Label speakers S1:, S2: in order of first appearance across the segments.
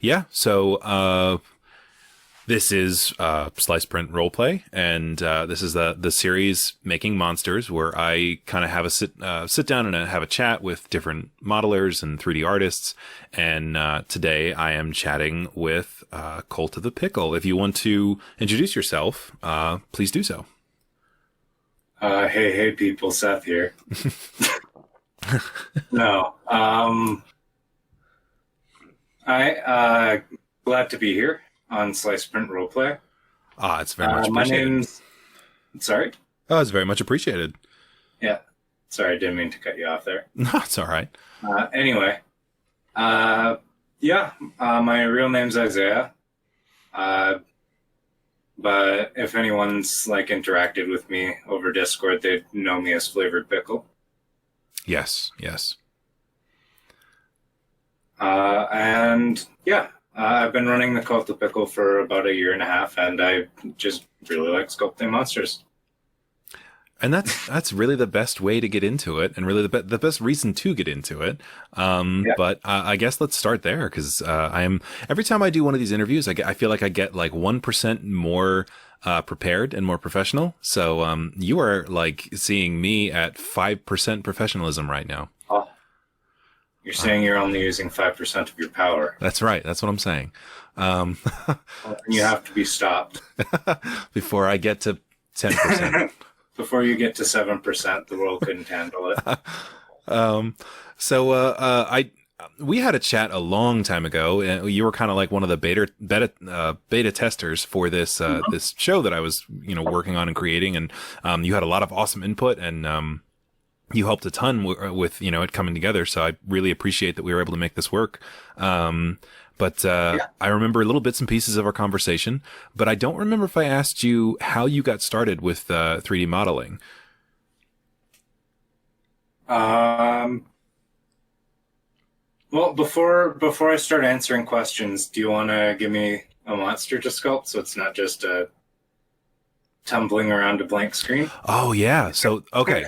S1: Yeah. So this is Sliceprintroleplay, and this is the series Making Monsters, where I kind of have a sit down and have a chat with different modelers and 3D artists. And today I am chatting with Colt of the Pickle. If you want to introduce yourself, please do so.
S2: Hey, people, Seth here. No, I glad to be here on Sliceprintroleplay.
S1: It's very much
S2: My
S1: appreciated.
S2: name's... Sorry?
S1: Oh, it's very much appreciated.
S2: Yeah. Sorry, I didn't mean to cut you off there.
S1: No, it's all right.
S2: Anyway, my real name's Isaiah. But if anyone's interacted with me over Discord, they'd know me as Flavored Pickle.
S1: Yes.
S2: I've been running the Cult of Pickle for about a year and a half, and I just really like sculpting monsters.
S1: And that's really the best way to get into it, and really the best reason to get into it. But I guess let's start there, because every time I do one of these interviews, I feel like I get 1% more prepared and more professional. So you are seeing me at 5% professionalism right now.
S2: Oh, you're saying you're only using 5% of your power.
S1: That's right. That's what I'm saying.
S2: You have to be stopped
S1: before I get to 10%.
S2: Before you get to 7%, the world couldn't handle it.
S1: We had a chat a long time ago, and you were kind of like one of the beta testers for this this show that I was working on and creating, and you had a lot of awesome input, and you helped a ton with it coming together. So I really appreciate that we were able to make this work. But I remember little bits and pieces of our conversation, but I don't remember if I asked you how you got started with 3D modeling.
S2: Well, before I start answering questions, do you want to give me a monster to sculpt so it's not just tumbling around a blank screen?
S1: Oh yeah. So okay.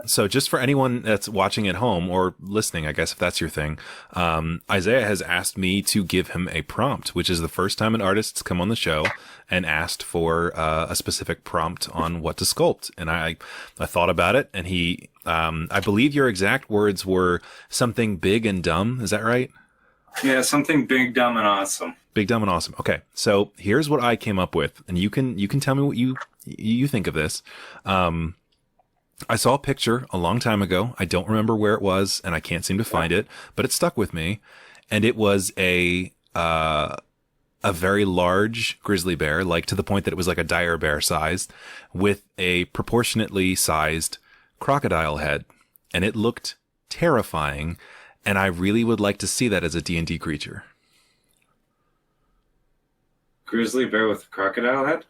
S1: So just for anyone that's watching at home or listening, I guess if that's your thing, Isaiah has asked me to give him a prompt, which is the first time an artist's come on the show and asked for a specific prompt on what to sculpt. And I thought about it, and he, I believe your exact words were something big and dumb. Is that right?
S2: Yeah, something big, dumb, and awesome.
S1: Big, dumb, and awesome. Okay, so here's what I came up with, and you can tell me what you think of this. I saw a picture a long time ago. I don't remember where it was, and I can't seem to find it, but it stuck with me. And it was a very large grizzly bear, to the point that it was like a dire bear sized, with a proportionately sized crocodile head, and it looked terrifying. And I really would like to see that as a D&D creature.
S2: Grizzly bear with a crocodile head?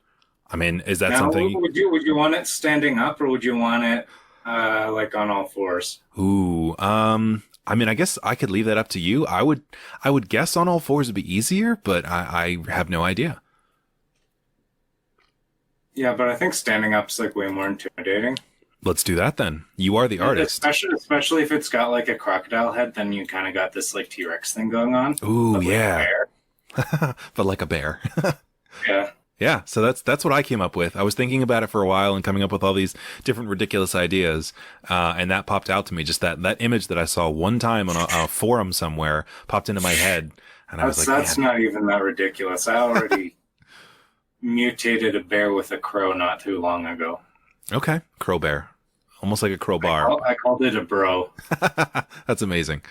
S1: I mean, is that
S2: now,
S1: something?
S2: Would you want it standing up, or would you want it on all fours?
S1: Ooh, I mean, I guess I could leave that up to you. I would guess on all fours would be easier, but I have no idea.
S2: Yeah, but I think standing up's way more intimidating.
S1: Let's do that then. You are the artist.
S2: Especially if it's got a crocodile head, then you kind of got this T-Rex thing going on.
S1: Ooh, yeah. But like a bear.
S2: Yeah.
S1: Yeah, so that's what I came up with. I was thinking about it for a while and coming up with all these different ridiculous ideas, and that popped out to me. Just that image that I saw one time on a forum somewhere popped into my head, and I was like,
S2: that's not even that ridiculous. I already mutated a bear with a crow not too long ago.
S1: Okay, crow bear. Almost like a crowbar.
S2: I called it a bro.
S1: That's amazing.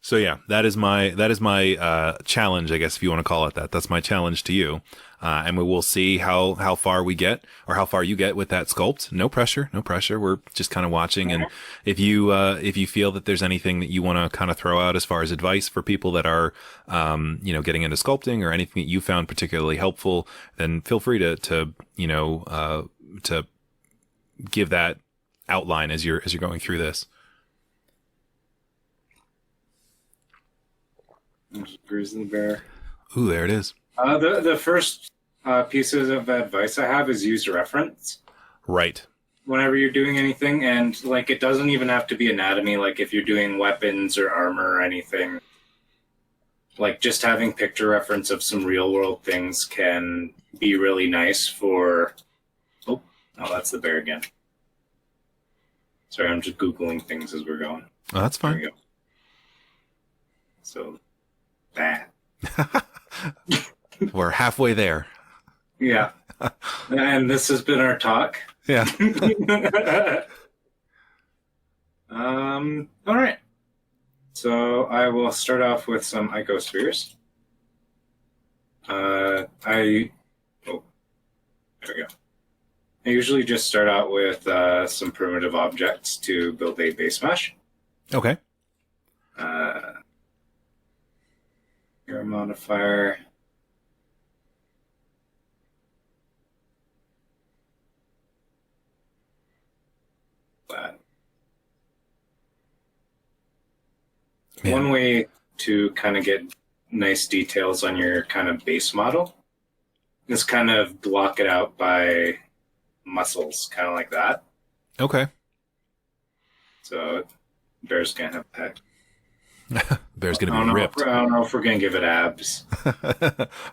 S1: So yeah, that is my challenge, I guess, if you want to call it that. That's my challenge to you, and we will see how far we get, or how far you get with that sculpt. No pressure. We're just kind of watching, and if you feel that there's anything that you want to kind of throw out as far as advice for people that are, getting into sculpting, or anything that you found particularly helpful, then feel free to give that outline as you're going through this.
S2: Grizzly bear.
S1: Ooh, there it is.
S2: The first pieces of advice I have is use reference.
S1: Right.
S2: whenever you're doing anything, and like it doesn't even have to be anatomy. Like if you're doing weapons or armor or anything, like just having picture reference of some real world things can be really nice for. Oh, that's the bear again. Sorry, I'm just Googling things as we're going.
S1: Oh, that's fine.
S2: There we go. So, that.
S1: We're halfway there.
S2: Yeah. And this has been our talk.
S1: Yeah.
S2: All right. So I will start off with some icospheres. There we go. I usually just start out with some primitive objects to build a base mesh.
S1: Okay.
S2: Your modifier. That.
S1: Yeah.
S2: One way to kind of get nice details on your kind of base model is kind of block it out by muscles, kind of like that.
S1: Okay.
S2: So bear's gonna have head.
S1: Bear's gonna be ripped.
S2: I don't know if we're gonna give it abs.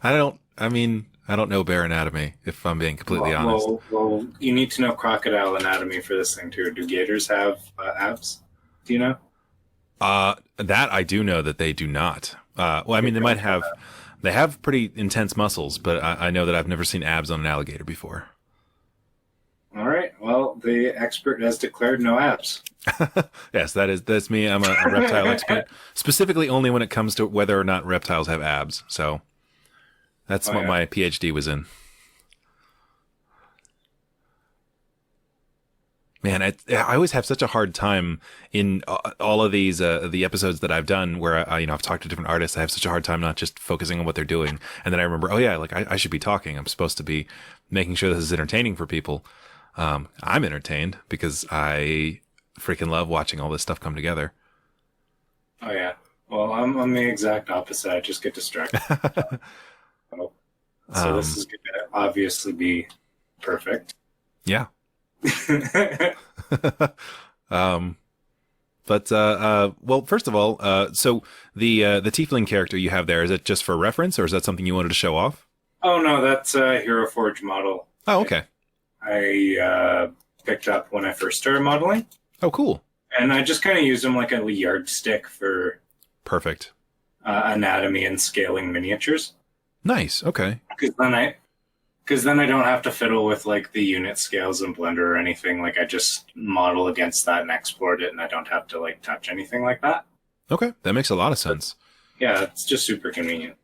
S1: I don't know bear anatomy, if I'm being completely honest.
S2: Well, you need to know crocodile anatomy for this thing too. Do gators have abs? Do you know?
S1: That I do know that they do not. Well, I mean, they have pretty intense muscles, but I know that I've never seen abs on an alligator before.
S2: All right. Well, the expert has declared no abs.
S1: Yes, that's me. I'm a reptile expert, specifically only when it comes to whether or not reptiles have abs. So that's what my PhD was in. Man, I always have such a hard time in all of these the episodes that I've done where I've talked to different artists. I have such a hard time not just focusing on what they're doing, and then I remember, I should be talking. I'm supposed to be making sure this is entertaining for people. I'm entertained because I freaking love watching all this stuff come together.
S2: Oh yeah. Well, I'm the exact opposite. I just get distracted. So this is going to obviously be perfect.
S1: Yeah. Well, first of all, so the tiefling character you have there, is it just for reference, or is that something you wanted to show off?
S2: Oh no, that's a Hero Forge model.
S1: Oh, okay.
S2: I picked up when I first started modeling.
S1: Oh, cool.
S2: And I just kind of use them like a yardstick for
S1: perfect
S2: anatomy and scaling miniatures.
S1: Nice. Okay.
S2: Because then I don't have to fiddle with like the unit scales in Blender or anything. Like I just model against that and export it, and I don't have to like touch anything like that.
S1: Okay, that makes a lot of sense.
S2: Yeah, it's just super convenient.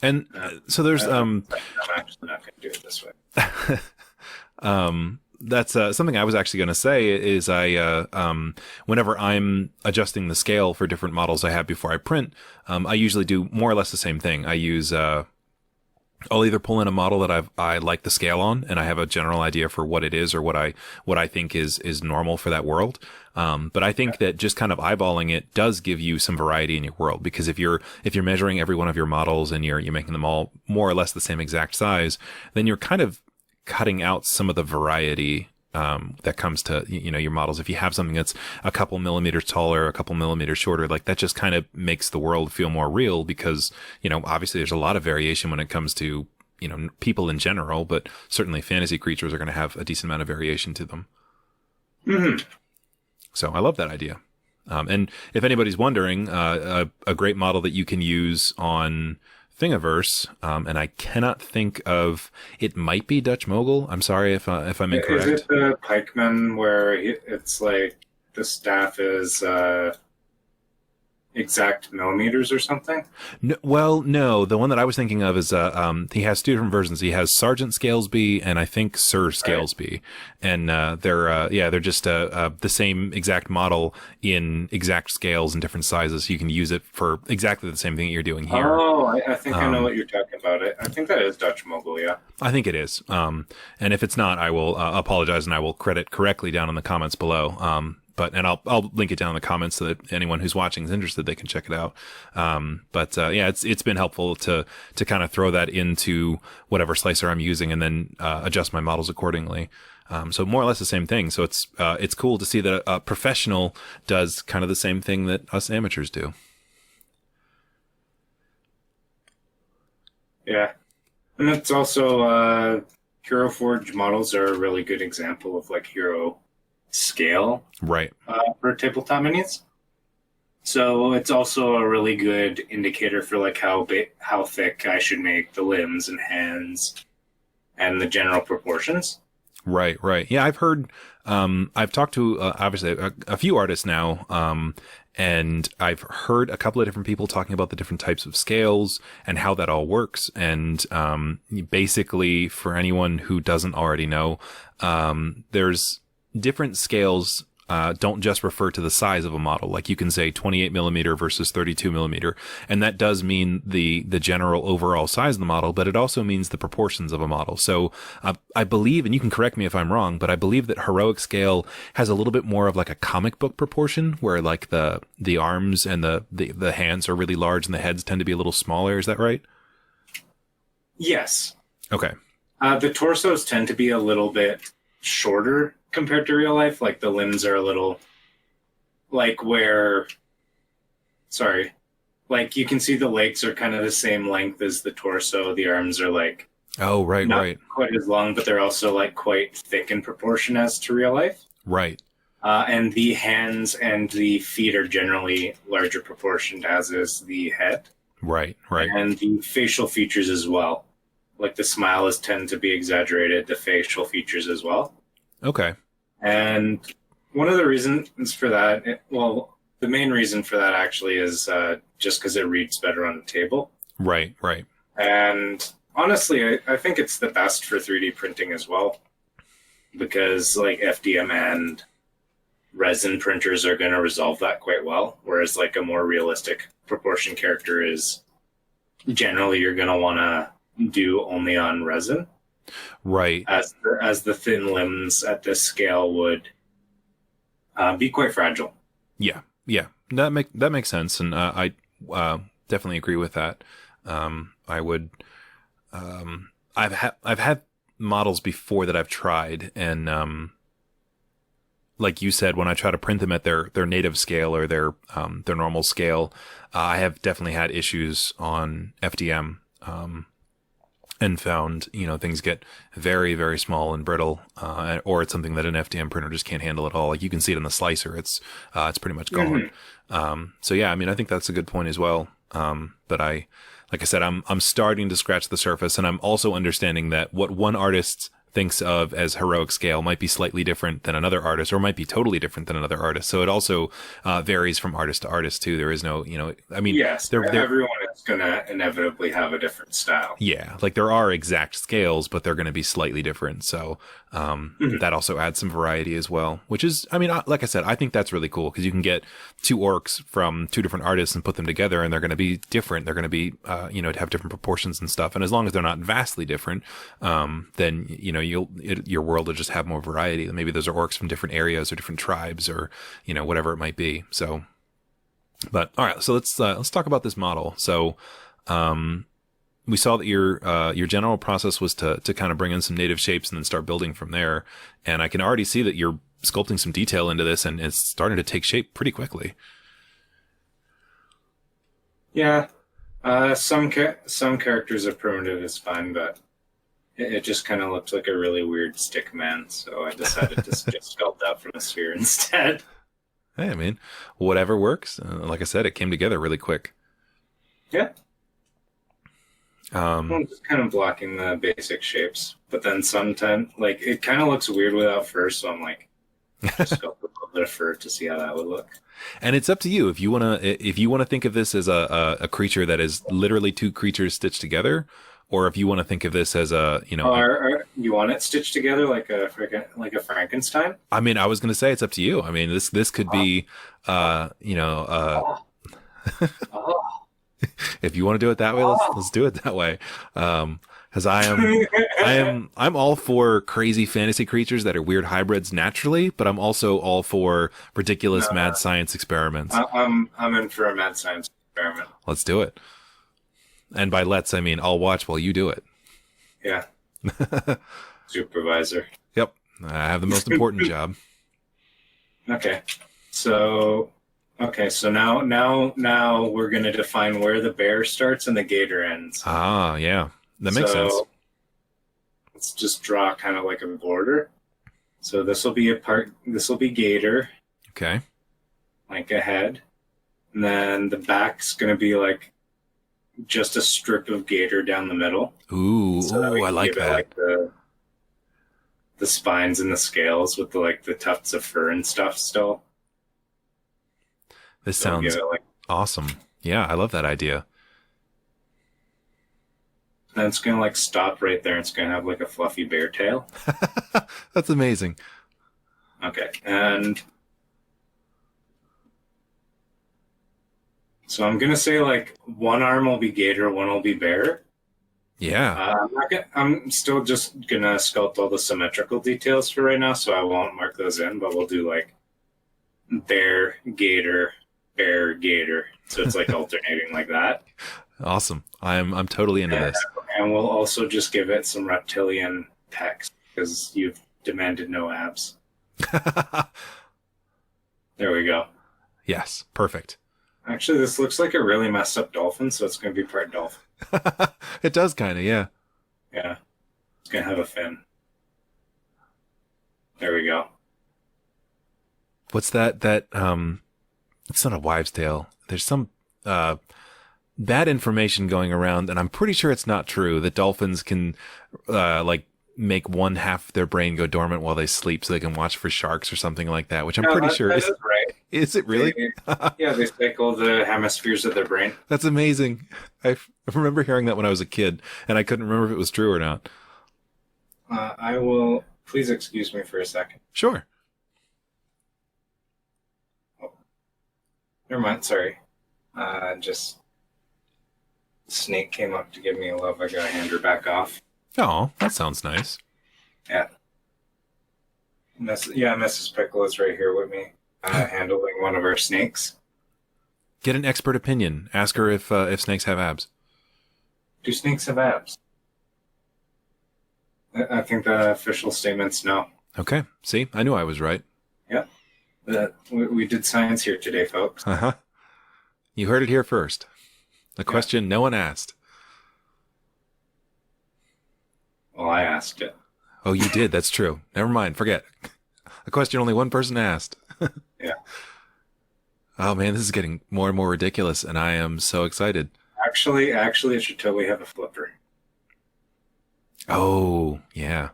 S1: And so there's
S2: I'm actually not going to do it this way.
S1: That's something I was actually going to say is whenever I'm adjusting the scale for different models I have before I print, I usually do more or less the same thing. I use I'll either pull in a model that I like the scale on, and I have a general idea for what it is or what I think is normal for that world. But I think that just kind of eyeballing it does give you some variety in your world, because if you're measuring every one of your models and you're making them all more or less the same exact size, then you're kind of cutting out some of the variety that comes to your models. If you have something that's a couple millimeters taller, a couple millimeters shorter, like that just kind of makes the world feel more real, because obviously there's a lot of variation when it comes to people in general, but certainly fantasy creatures are going to have a decent amount of variation to them.
S2: Mm-hmm.
S1: So I love that idea. And if anybody's wondering, a great model that you can use on Thingiverse, and I cannot think of, it might be Dutch Mogul. I'm sorry if I'm incorrect.
S2: Is it the pikeman where it's like the staff is exact millimeters or something?
S1: No, well, no. The one that I was thinking of is he has two different versions. He has Sergeant Scalesby and I think Sir Scalesby, and they're just the same exact model in exact scales and different sizes. You can use it for exactly the same thing that you're doing here.
S2: Oh, I think I know what you're talking about. I think that is Dutch Mogul, yeah.
S1: I think it is. And if it's not, I will apologize and I will credit correctly down in the comments below. and I'll link it down in the comments so that anyone who's watching is interested, they can check it out. Yeah, it's been helpful to kind of throw that into whatever slicer I'm using and then adjust my models accordingly. So more or less the same thing. So it's cool to see that a professional does kind of the same thing that us amateurs do.
S2: Yeah. And it's also, Hero Forge models are a really good example of like hero scale.
S1: Right.
S2: For tabletop minis. So it's also a really good indicator for like how thick I should make the limbs and hands and the general proportions.
S1: Right. Yeah, I've heard, I've talked to obviously a few artists now, and I've heard a couple of different people talking about the different types of scales and how that all works. And basically, for anyone who doesn't already know, there's different scales. Don't just refer to the size of a model. Like you can say 28 millimeter versus 32 millimeter. And that does mean the general overall size of the model, but it also means the proportions of a model. So I believe, and you can correct me if I'm wrong, but I believe that heroic scale has a little bit more of like a comic book proportion where like the arms and the hands are really large and the heads tend to be a little smaller. Is that right?
S2: Yes.
S1: Okay.
S2: The torsos tend to be a little bit shorter compared to real life. Like the limbs are a little like like you can see the legs are kind of the same length as the torso. The arms are like not quite as long, but they're also like quite thick in proportion as to real life.
S1: Right.
S2: And the hands and the feet are generally larger proportioned, as is the head.
S1: Right.
S2: And the facial features as well. Like the smile tend to be exaggerated, the facial features as well.
S1: Okay. And
S2: one of the reasons for that, the main reason for that actually is just because it reads better on the table.
S1: Right.
S2: And honestly, I think it's the best for 3D printing as well, because like FDM and resin printers are going to resolve that quite well, whereas like a more realistic proportion character is generally you're going to want to do only on resin.
S1: Right.
S2: As the thin limbs at this scale would be quite fragile.
S1: Yeah. That makes sense, and I definitely agree with that. I would. I've had models before that I've tried, and like you said, when I try to print them at their native scale or their normal scale, I have definitely had issues on FDM. And found, things get very, very small and brittle, or it's something that an FDM printer just can't handle at all. Like you can see it in the slicer; it's pretty much gone. So yeah, I mean, I think that's a good point as well. But like I said, I'm starting to scratch the surface, and I'm also understanding that what one artist thinks of as heroic scale might be slightly different than another artist, or might be totally different than another artist. So it also varies from artist to artist too. There is no, I mean,
S2: yes, everyone is going to inevitably have a different style.
S1: Yeah, like there are exact scales, but they're going to be slightly different. So that also adds some variety as well, which is, I mean, like I said, I think that's really cool because you can get two orcs from two different artists and put them together, and they're going to be different. They're going to be, have different proportions and stuff. And as long as they're not vastly different, then your world will just have more variety. Maybe those are orcs from different areas or different tribes or whatever it might be. So, but all right, so let's talk about this model. So, we saw that your general process was to kind of bring in some native shapes and then start building from there. And I can already see that you're sculpting some detail into this, and it's starting to take shape pretty quickly.
S2: Yeah, some characters are primitive is fine, but it just kind of looks like a really weird stick man, so I decided to just sculpt that from a sphere instead.
S1: Hey, I mean, whatever works. Like I said, it came together really quick.
S2: Yeah. I'm just kind of blocking the basic shapes, but then sometimes, like, it kind of looks weird without fur, so I'm like, just sculpt a little bit of fur to see how that would look.
S1: And it's up to you if you wanna think of this as a creature that is literally two creatures stitched together, or if you want to think of this as
S2: you want it stitched together like a Frankenstein?
S1: I mean, I was going to say it's up to you. I mean, this could be, if you want to do it that way, let's do it that way. Because I'm all for crazy fantasy creatures that are weird hybrids naturally, but I'm also all for ridiculous mad science experiments.
S2: I'm in for a mad science experiment.
S1: Let's do it. And by let's, I mean I'll watch while you do it.
S2: Yeah. Supervisor.
S1: Yep. I have the most important job.
S2: Okay. So now we're going to define where the bear starts and the gator ends.
S1: Ah, yeah. That makes sense.
S2: Let's just draw kind of like a border. So this will be gator.
S1: Okay.
S2: Like a head. And then the back's going to be like just a strip of gator down the middle.
S1: Ooh, I like that.
S2: Like the spines and the scales with the tufts of fur and stuff still.
S1: This sounds awesome. Yeah, I love that idea.
S2: Then it's going to stop right there. It's going to have like a fluffy bear tail.
S1: That's amazing.
S2: Okay. And so I'm going to say one arm will be gator, one will be bear.
S1: Yeah.
S2: I'm still just going to sculpt all the symmetrical details for right now, so I won't mark those in, but we'll do bear, gator, bear, gator. So it's alternating like that.
S1: Awesome. I'm totally into this.
S2: And we'll also just give it some reptilian text because you've demanded no abs. There we go.
S1: Yes, perfect.
S2: Actually, this looks like a really messed up dolphin, so it's going to be part dolphin.
S1: It does kind of, yeah.
S2: Yeah. It's going to have a fin. There we go.
S1: What's that it's not a wives' tale. There's some bad information going around, and I'm pretty sure it's not true, that dolphins can make one half of their brain go dormant while they sleep so they can watch for sharks or something like that, which I'm pretty sure
S2: is right.
S1: Is it really?
S2: Yeah, they cycle the hemispheres of their brain.
S1: That's amazing. I remember hearing that when I was a kid, and I couldn't remember if it was true or not.
S2: I will... Please excuse me for a second.
S1: Sure.
S2: Oh. Never mind, sorry. Just... Snake came up to give me a love. I gotta hand her back off.
S1: Oh, that sounds nice.
S2: Yeah. Mrs. Pickle is right here with me, handling one of our snakes.
S1: Get an expert opinion. Ask her if snakes have abs.
S2: Do snakes have abs? I think the official statement's no.
S1: Okay. See, I knew I was right.
S2: Yeah. We did science here today, folks.
S1: Uh-huh. You heard it here first. A question no one asked.
S2: Well, I asked it.
S1: Oh, you did. That's true. Never mind. Forget. A question only one person asked.
S2: Yeah.
S1: Oh, man, this is getting more and more ridiculous, and I am so excited.
S2: Actually, it should totally have a flipper.
S1: Oh, yeah.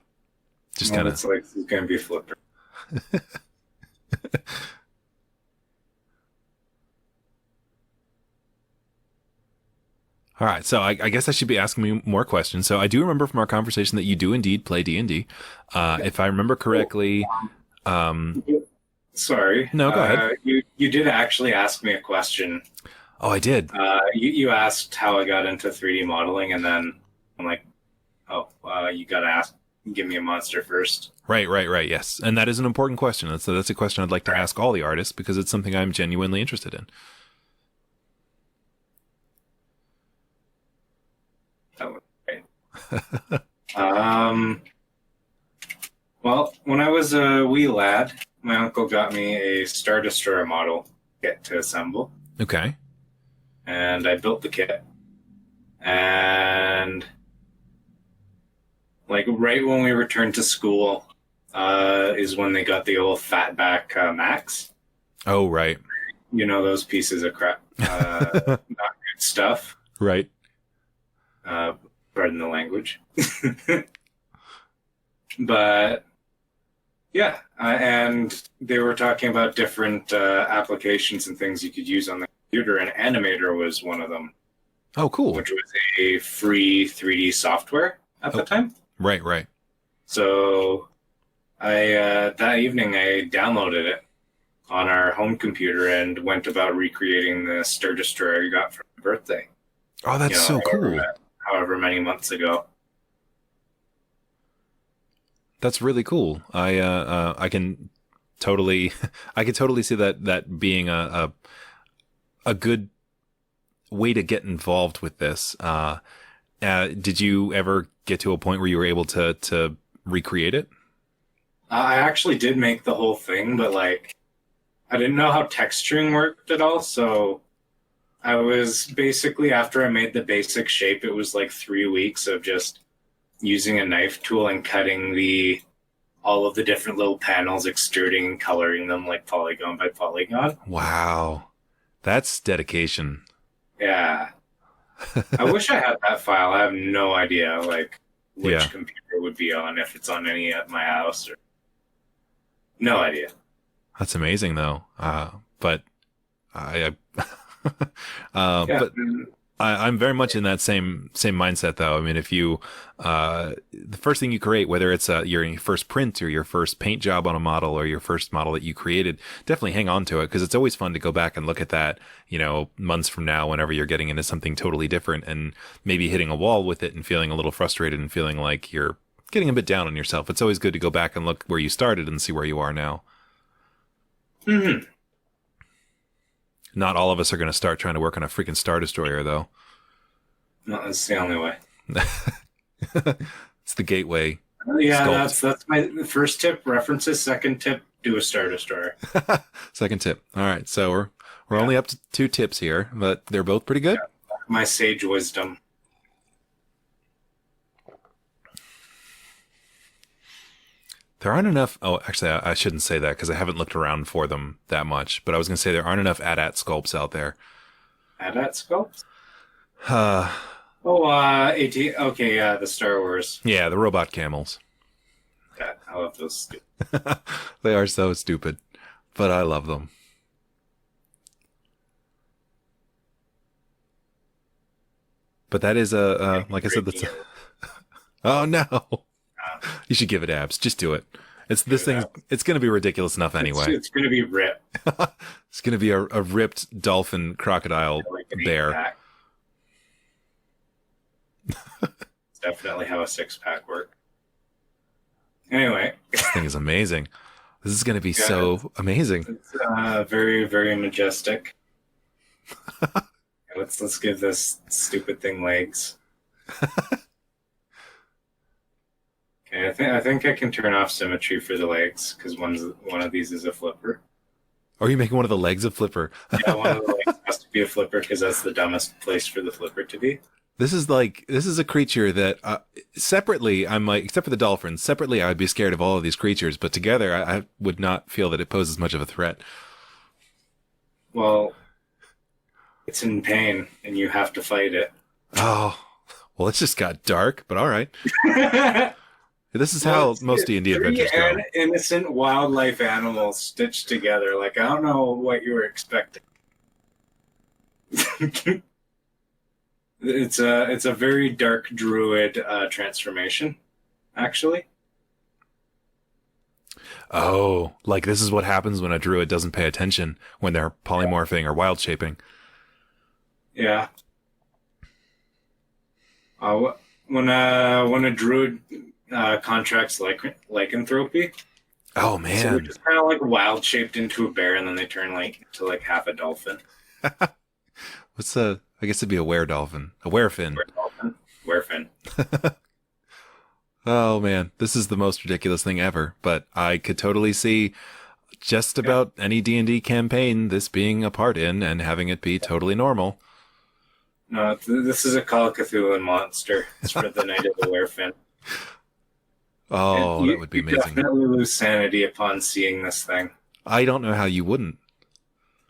S1: Just kind of...
S2: It's it's going to be a flipper.
S1: All right, so I guess I should be asking you more questions. So I do remember from our conversation that you do indeed play D&D. If I remember correctly...
S2: Sorry.
S1: No, go ahead.
S2: You did actually ask me a question.
S1: Oh, I did.
S2: You asked how I got into 3D modeling, and then I'm like, you got to give me a monster first.
S1: Right, yes. And that is an important question. That's a question I'd like to ask all the artists because it's something I'm genuinely interested in.
S2: That was great. Well, when I was a wee lad, my uncle got me a Star Destroyer model kit to assemble.
S1: Okay.
S2: And I built the kit. And right when we returned to school is when they got the old Fatback Max.
S1: Oh, right.
S2: You know, those pieces of crap. Not good stuff.
S1: Right.
S2: Pardon the language. But yeah, and they were talking about different applications and things you could use on the computer, and Animator was one of them.
S1: Oh, cool.
S2: Which was a free 3D software at the time.
S1: Right.
S2: So that evening I downloaded it on our home computer and went about recreating the Star Destroyer I got for my birthday.
S1: Oh, that's so cool.
S2: However many months ago.
S1: That's really cool. I can totally, I can totally see that being a good way to get involved with this. Did you ever get to a point where you were able to recreate it?
S2: I actually did make the whole thing, but like I didn't know how texturing worked at all, so I was basically, after I made the basic shape, it was like 3 weeks of just using a knife tool and cutting all of the different little panels, extruding and coloring them like polygon by polygon.
S1: Wow. That's dedication.
S2: Yeah. I wish I had that file. I have no idea like which
S1: Yeah.
S2: computer it would be on, if it's on any at my house or no idea.
S1: That's amazing though. But I
S2: Yeah.
S1: but I'm very much in that same mindset though. I mean, if you, the first thing you create, whether it's your first print or your first paint job on a model or your first model that you created, definitely hang on to it, because it's always fun to go back and look at that, months from now, whenever you're getting into something totally different and maybe hitting a wall with it and feeling a little frustrated and feeling like you're getting a bit down on yourself. It's always good to go back and look where you started and see where you are now.
S2: Mm-hmm.
S1: Not all of us are going to start trying to work on a freaking Star Destroyer, though.
S2: No, that's the only way.
S1: It's the gateway.
S2: Yeah,
S1: Sculpt.
S2: that's my first tip. References. Second tip: do a Star Destroyer.
S1: Second tip. All right, so we're only up to 2 tips here, but they're both pretty good.
S2: Yeah. My sage wisdom.
S1: There aren't enough. Oh, actually, I shouldn't say that because I haven't looked around for them that much. But I was going to say there aren't enough AT-AT sculpts out there.
S2: AT-AT sculpts?
S1: Uh,
S2: AT. Okay, yeah, the Star Wars.
S1: yeah, the robot camels.
S2: God, I love those.
S1: They are so stupid, but I love them. But that is like I said, that's. Oh no! You should give it abs. Just do it. It's this thing. It's going to be ridiculous enough anyway.
S2: It's going to be ripped.
S1: It's going to be a ripped dolphin, crocodile,
S2: Like an
S1: bear.
S2: 8-pack. It's definitely how a 6-pack works. Anyway,
S1: This thing is amazing. This is going to be so amazing.
S2: it's very, very majestic. Let's give this stupid thing legs. Okay, I think I can turn off symmetry for the legs because one of these is a flipper.
S1: Are you making one of the legs of Flipper?
S2: Yeah, one of the legs has to be a flipper because that's the dumbest place for the flipper to be.
S1: This is a creature that separately, I'm like, except for the dolphins, separately I would be scared of all of these creatures, but together I would not feel that it poses much of a threat.
S2: Well, it's in pain and you have to fight it.
S1: Oh, well, it's just got dark, but all right. This is how most D&D adventures go.
S2: Innocent wildlife animals stitched together. Like, I don't know what you were expecting. It's a very dark druid transformation, actually.
S1: Oh, like this is what happens when a druid doesn't pay attention when they're polymorphing or wild shaping.
S2: Yeah. When a druid contracts lycanthropy.
S1: Oh
S2: So they're
S1: man.
S2: just kind of like wild shaped into a bear, and then they turn to half a dolphin.
S1: What's I guess it'd be a were-dolphin. A werefin.
S2: Werefin.
S1: Oh man, this is the most ridiculous thing ever, but I could totally see just about any D&D campaign this being a part in and having it be totally normal.
S2: No, this is a Call of Cthulhu monster. It's for the Night of the Werefin.
S1: Oh,
S2: And
S1: that would be
S2: you
S1: amazing.
S2: definitely lose sanity upon seeing this thing.
S1: I don't know how you wouldn't.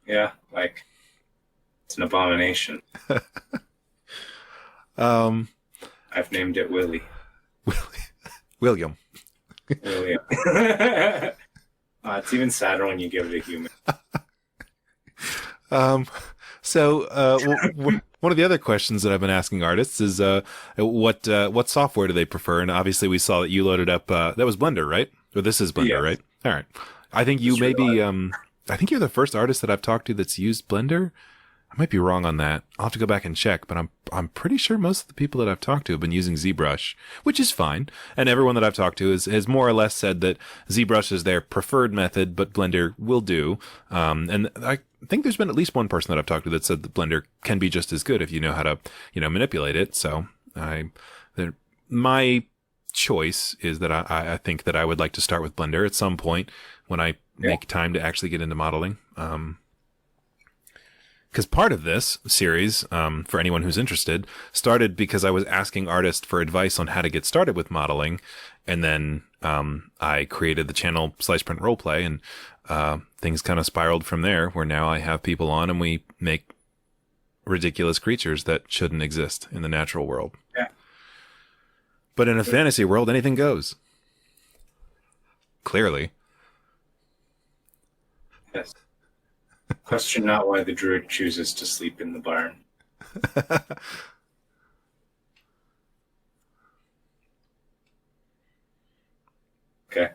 S2: Yeah, like it's an abomination. I've named it Willie.
S1: William.
S2: William. It's even sadder when you give it a human.
S1: One of the other questions that I've been asking artists is what software do they prefer? And obviously we saw that you loaded up that was Blender, right? Or this is Blender,
S2: Yes.
S1: right? All right. I think you
S2: It's
S1: I think you're the first artist that I've talked to that's used Blender. I might be wrong on that. I'll have to go back and check, but I'm pretty sure most of the people that I've talked to have been using ZBrush, which is fine. And everyone that I've talked to has more or less said that ZBrush is their preferred method, but Blender will do. And I think there's been at least one person that I've talked to that said that Blender can be just as good if you know how to, manipulate it. So my choice is that I think that I would like to start with Blender at some point when I make time to actually get into modeling. Because part of this series, for anyone who's interested, started because I was asking artists for advice on how to get started with modeling. And then I created the channel Sliceprintroleplay, and things kind of spiraled from there, where now I have people on and we make ridiculous creatures that shouldn't exist in the natural world.
S2: Yeah.
S1: But in a fantasy world, anything goes. Clearly.
S2: Yes. Question not why the druid chooses to sleep in the barn. Okay.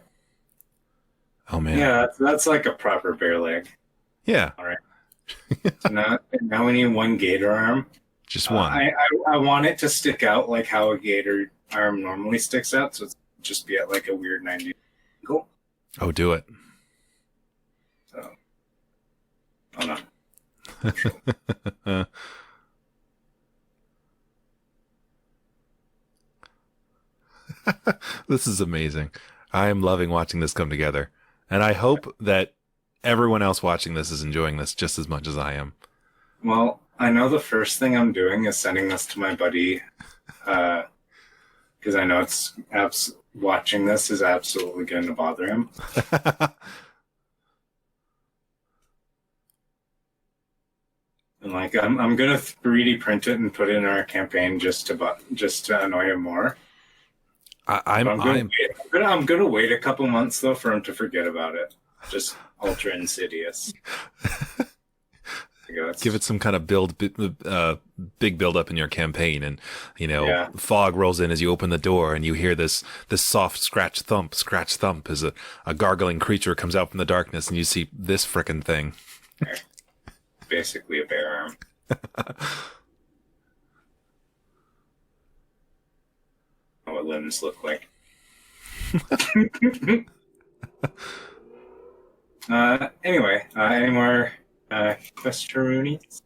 S1: Oh man.
S2: Yeah, that's like a proper bear leg.
S1: Yeah.
S2: All right. So now we need one gator arm.
S1: Just one.
S2: I want it to stick out like how a gator arm normally sticks out, so it's just be at like a weird 90 angle.
S1: Oh, do it.
S2: So, oh no.
S1: This is amazing. I am loving watching this come together. And I hope that everyone else watching this is enjoying this just as much as I am.
S2: Well, I know the first thing I'm doing is sending this to my buddy, because I know watching this is absolutely going to bother him. And like I'm gonna 3D print it and put it in our campaign just to annoy him more. I'm gonna wait a couple months though for him to forget about it. Just ultra insidious.
S1: Give it some kind of big build up in your campaign, and fog rolls in as you open the door, and you hear this soft scratch thump as a gargling creature comes out from the darkness, and you see this frickin' thing.
S2: Basically a bear arm. What limbs look like. Anyway, any more questions?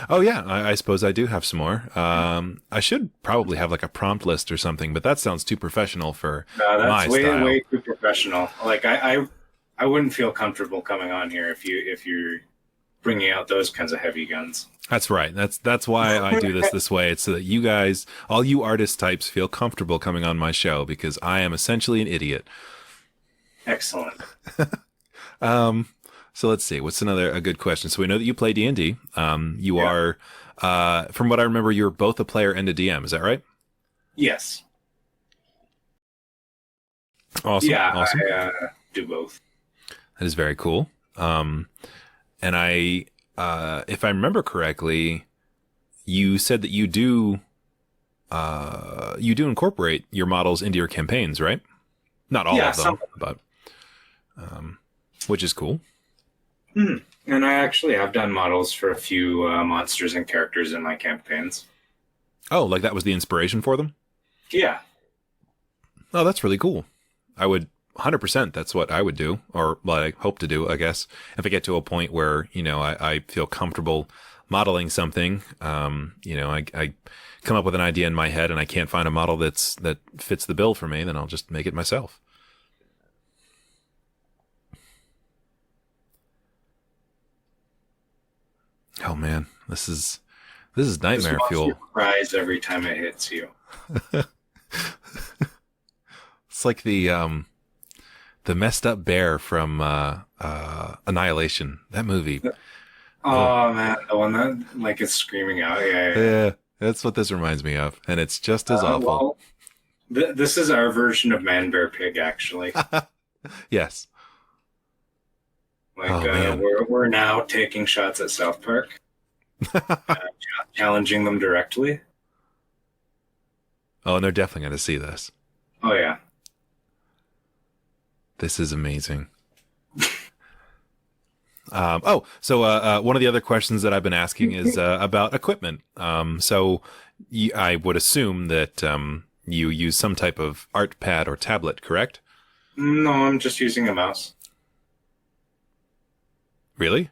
S1: Oh yeah, I suppose I do have some more. I should probably have like a prompt list or something, but that sounds too professional for my style.
S2: Way too professional. Like I wouldn't feel comfortable coming on here if you're bringing out those kinds of heavy guns.
S1: That's right. That's why I do this way. It's so that you guys, all you artist types, feel comfortable coming on my show, because I am essentially an idiot.
S2: Excellent.
S1: So let's see. What's a good question? So we know that you play D&D. You are, from what I remember, you're both a player and a DM. Is that right?
S2: Yes.
S1: Awesome.
S2: Yeah,
S1: awesome.
S2: I do both.
S1: That is very cool. And I, if I remember correctly, you said that you do incorporate your models into your campaigns, right? Not all of them, but which is cool.
S2: And I actually have done models for a few monsters and characters in my campaigns.
S1: Oh, like that was the inspiration for them?
S2: Yeah.
S1: Oh, that's really cool. I would 100%. That's what I would do, or what I hope to do, I guess. If I get to a point where, I feel comfortable modeling something, I come up with an idea in my head and I can't find a model that fits the bill for me, then I'll just make it myself. Oh man, this is nightmare fuel.
S2: You cries every time it hits you.
S1: It's like the messed up bear from Annihilation. That movie.
S2: Oh man, the one that like is screaming out.
S1: Yeah, that's what this reminds me of, and it's just as awful.
S2: Well, this is our version of Man Bear Pig, actually.
S1: Yes.
S2: Like we're now taking shots at South Park, challenging them directly.
S1: Oh, and they're definitely going to see this.
S2: Oh yeah.
S1: This is amazing. One of the other questions that I've been asking is about equipment. I would assume that you use some type of art pad or tablet, correct?
S2: No, I'm just using a mouse.
S1: Really?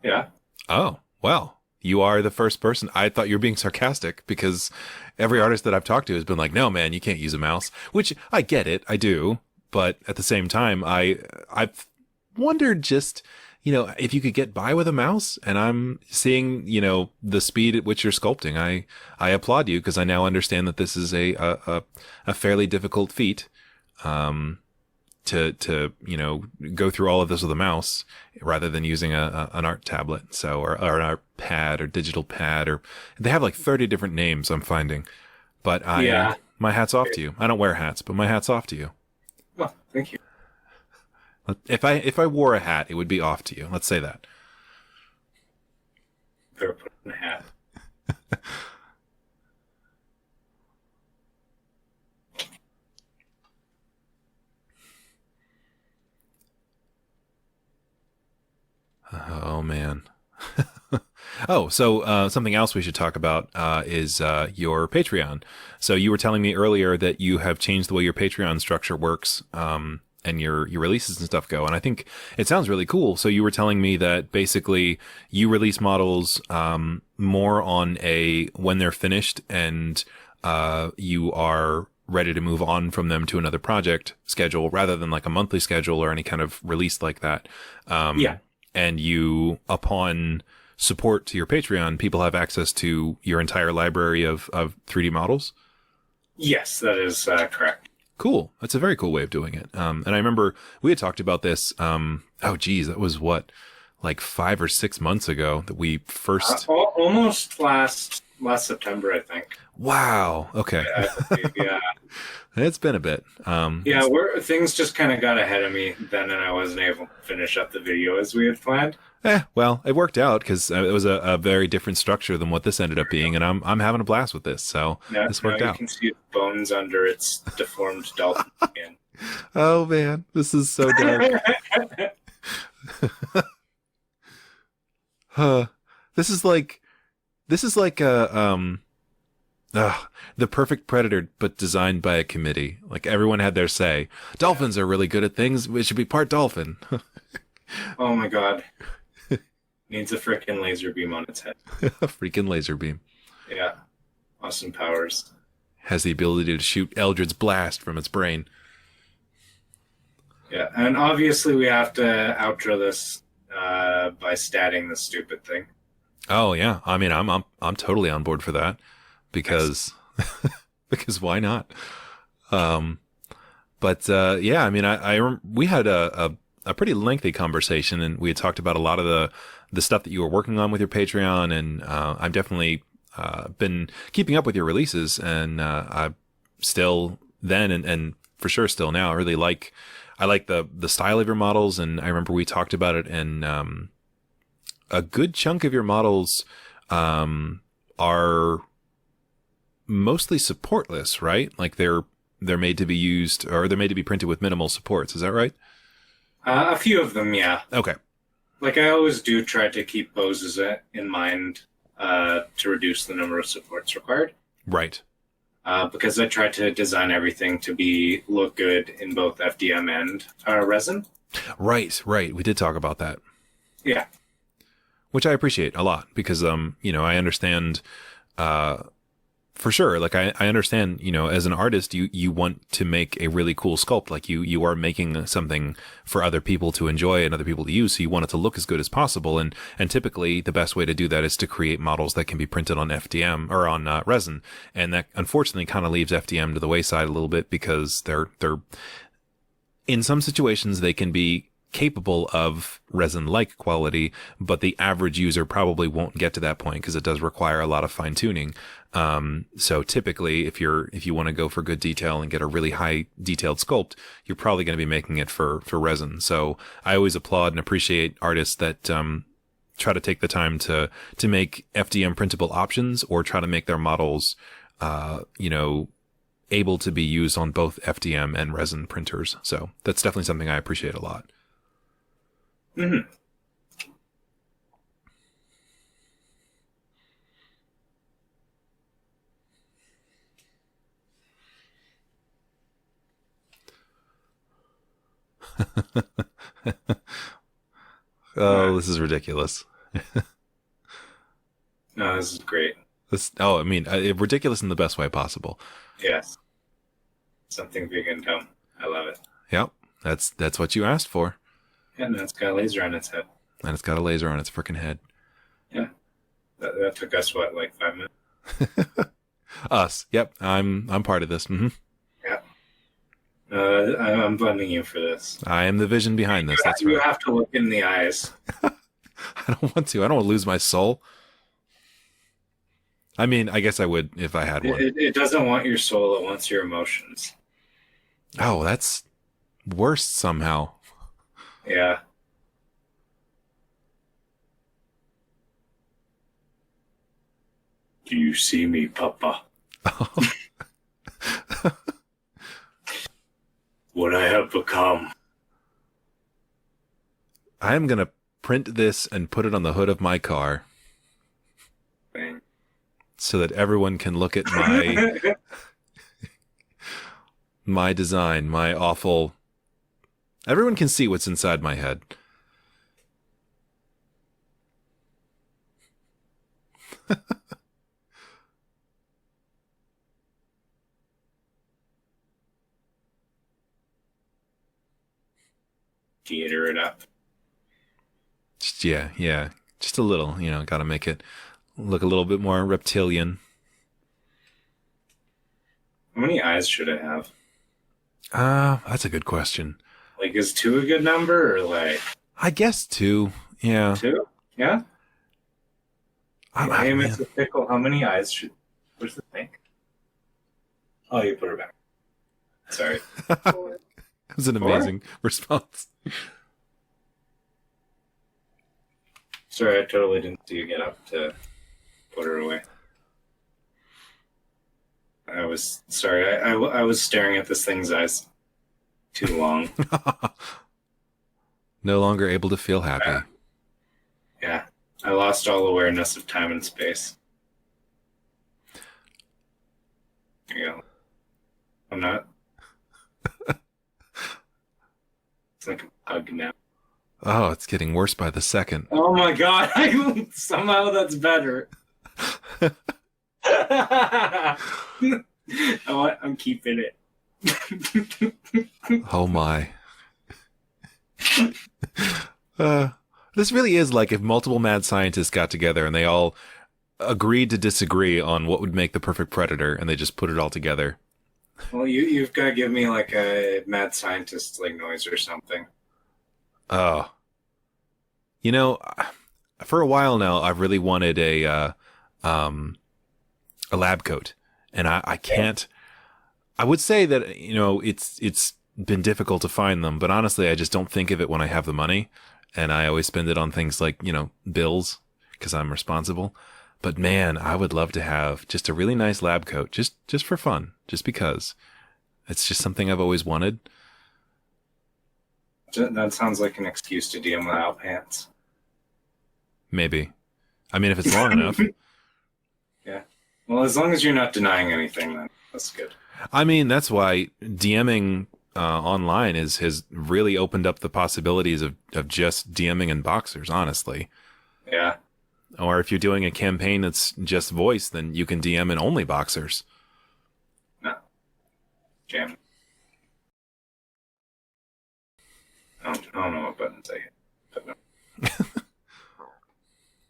S2: Yeah.
S1: Oh, well, you are the first person. I thought you were being sarcastic because every artist that I've talked to has been like, no, man, you can't use a mouse, which I get it. I do. But at the same time, I've wondered just, if you could get by with a mouse, and I'm seeing, the speed at which you're sculpting. I applaud you because I now understand that this is a fairly difficult feat. To go through all of this with a mouse rather than using an art tablet, or an art pad or digital pad, or they have like 30 different names I'm finding. But my hat's off to you. I don't wear hats, but my hat's off to you.
S2: Well, thank you.
S1: If I wore a hat, it would be off to you. Let's say that.
S2: Better put in a hat.
S1: Oh, man. So something else we should talk about is your Patreon. So you were telling me earlier that you have changed the way your Patreon structure works and your releases and stuff go. And I think it sounds really cool. So you were telling me that basically you release models more on when they're finished and you are ready to move on from them to another project schedule rather than like a monthly schedule or any kind of release like that.
S2: Yeah.
S1: And you, upon support to your Patreon, people have access to your entire library of 3D models?
S2: Yes, that is correct.
S1: Cool. That's a very cool way of doing it. And I remember we had talked about this. That was what, like 5 or 6 months ago that we first...
S2: almost last September, I think.
S1: Wow. Okay.
S2: Yeah.
S1: It's been a bit.
S2: Things just kind of got ahead of me then, and I wasn't able to finish up the video as we had planned.
S1: Well, it worked out because it was a very different structure than what this ended up being, and I'm having a blast with this. So this worked out.
S2: You can see its bones under its deformed dolphin skin.
S1: Oh man, this is so dark. This is like the perfect predator, but designed by a committee. Like everyone had their say. Dolphins are really good at things. It should be part dolphin.
S2: Oh my god. Needs a freaking laser beam on its head.
S1: A freaking laser beam.
S2: Yeah. Awesome powers.
S1: Has the ability to shoot Eldritch Blast from its brain.
S2: Yeah, and obviously we have to outro this by statting the stupid thing.
S1: Oh yeah, I mean I'm totally on board for that because because why not? I mean we had a pretty lengthy conversation, and we had talked about a lot of the stuff that you were working on with your Patreon, and I've definitely been keeping up with your releases, and I still then and for sure still now I like the style of your models, and I remember we talked about it, and a good chunk of your models are mostly supportless, right? Like they're made to be used, or they're made to be printed with minimal supports. Is that right?
S2: A few of them, yeah.
S1: Okay.
S2: Like I always do try to keep poses in mind to reduce the number of supports required.
S1: Right.
S2: Because I try to design everything to look good in both FDM and resin.
S1: Right. We did talk about that.
S2: Yeah.
S1: Which I appreciate a lot because, I understand, for sure. Like I understand, as an artist, you want to make a really cool sculpt. Like you are making something for other people to enjoy and other people to use. So you want it to look as good as possible. And typically the best way to do that is to create models that can be printed on FDM or on resin. And that unfortunately kind of leaves FDM to the wayside a little bit because they're in some situations they can be capable of resin-like quality, but the average user probably won't get to that point because it does require a lot of fine-tuning. So typically, if you want to go for good detail and get a really high detailed sculpt, you're probably going to be making it for resin. So I always applaud and appreciate artists that try to take the time to make FDM printable options or try to make their models, able to be used on both FDM and resin printers. So that's definitely something I appreciate a lot.
S2: Mm-hmm.
S1: Oh, this is ridiculous.
S2: No, this is great.
S1: I mean, ridiculous in the best way possible.
S2: Yes. Something big and dumb. I love it.
S1: Yep, that's what you asked for.
S2: Yeah, and it's got a laser on its head.
S1: And it's got a laser on its freaking head.
S2: Yeah. That took us, what, like 5 minutes?
S1: Us. Yep, I'm part of this. Mm-hmm.
S2: Yeah. I'm blaming you for this.
S1: I am the vision behind this. That's right.
S2: You have to look in the eyes.
S1: I don't want to. I don't want to lose my soul. I mean, I guess I would if I had one.
S2: It doesn't want your soul. It wants your emotions.
S1: Oh, that's worse somehow.
S2: Yeah. Do you see me, Papa? What I have become.
S1: I am going to print this and put it on the hood of my car.
S2: Bang.
S1: So that everyone can look at my design, my awful... Everyone can see what's inside my head.
S2: Gator it up.
S1: Yeah. Just a little, gotta make it look a little bit more reptilian.
S2: How many eyes should I have?
S1: That's a good question.
S2: Like, is 2 a good number, or like...
S1: I guess 2, yeah.
S2: 2? Yeah? Hey, Mr. Pickle, how many eyes should... Where's the thing? Oh, you put her back. Sorry.
S1: That was an amazing response.
S2: Sorry, I totally didn't see you get up to put her away. I was sorry. I was staring at this thing's eyes too long.
S1: No longer able to feel happy.
S2: Yeah. I lost all awareness of time and space. There you go. I'm not. It's like a hug now.
S1: Oh, it's getting worse by the second.
S2: Oh my god! Somehow that's better. I'm keeping it.
S1: Oh my. This really is like if multiple mad scientists got together and they all agreed to disagree on what would make the perfect predator, and they just put it all together.
S2: Well, you've got to give me like a mad scientist like noise or something.
S1: Oh. For a while now, I've really wanted a lab coat, and I can't. I would say that it's been difficult to find them, but honestly, I just don't think of it when I have the money, and I always spend it on things like bills because I'm responsible. But man, I would love to have just a really nice lab coat, just for fun, just because it's just something I've always wanted.
S2: That sounds like an excuse to DM without pants.
S1: Maybe. I mean, if it's long enough.
S2: Yeah. Well, as long as you're not denying anything, then that's good.
S1: I mean, that's why DMing online has really opened up the possibilities of just DMing in boxers, honestly.
S2: Yeah.
S1: Or if you're doing a campaign that's just voice, then you can DM in only boxers.
S2: No. Jam. I don't know what buttons I hit, but no.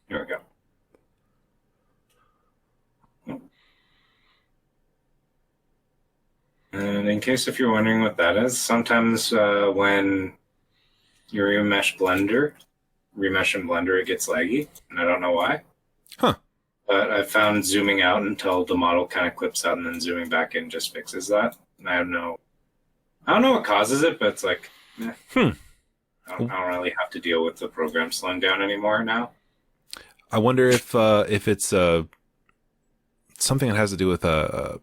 S2: Here we go. And in case if you're wondering what that is, sometimes when you remesh in Blender, it gets laggy, and I don't know why.
S1: Huh.
S2: But I found zooming out until the model kind of clips out and then zooming back in just fixes that. And I don't know what causes it, but it's like, I don't really have to deal with the program slowing down anymore now.
S1: I wonder if it's something that has to do with a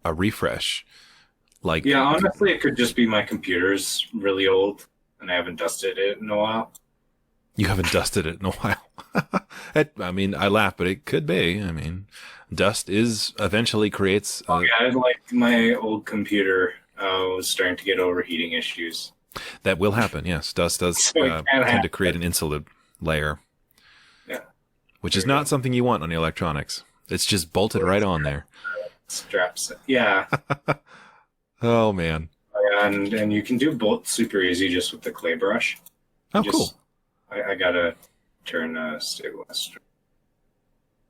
S1: refresh. Like,
S2: yeah, honestly, it could just be my computer's really old, and I haven't dusted it in a while.
S1: You haven't dusted it in a while. I mean, I laugh, but it could be. I mean, dust eventually creates...
S2: Yeah, like my old computer was starting to get overheating issues.
S1: That will happen. Yes, dust does
S2: So it can
S1: tend to
S2: happen.
S1: create an insulated layer,
S2: Yeah,
S1: which is not something you want on the electronics. It's just bolted right on there.
S2: straps. Yeah,
S1: Oh man.
S2: and you can do bolts super easy just with the clay brush.
S1: Oh,
S2: Just,
S1: cool.
S2: I gotta turn stabilizer.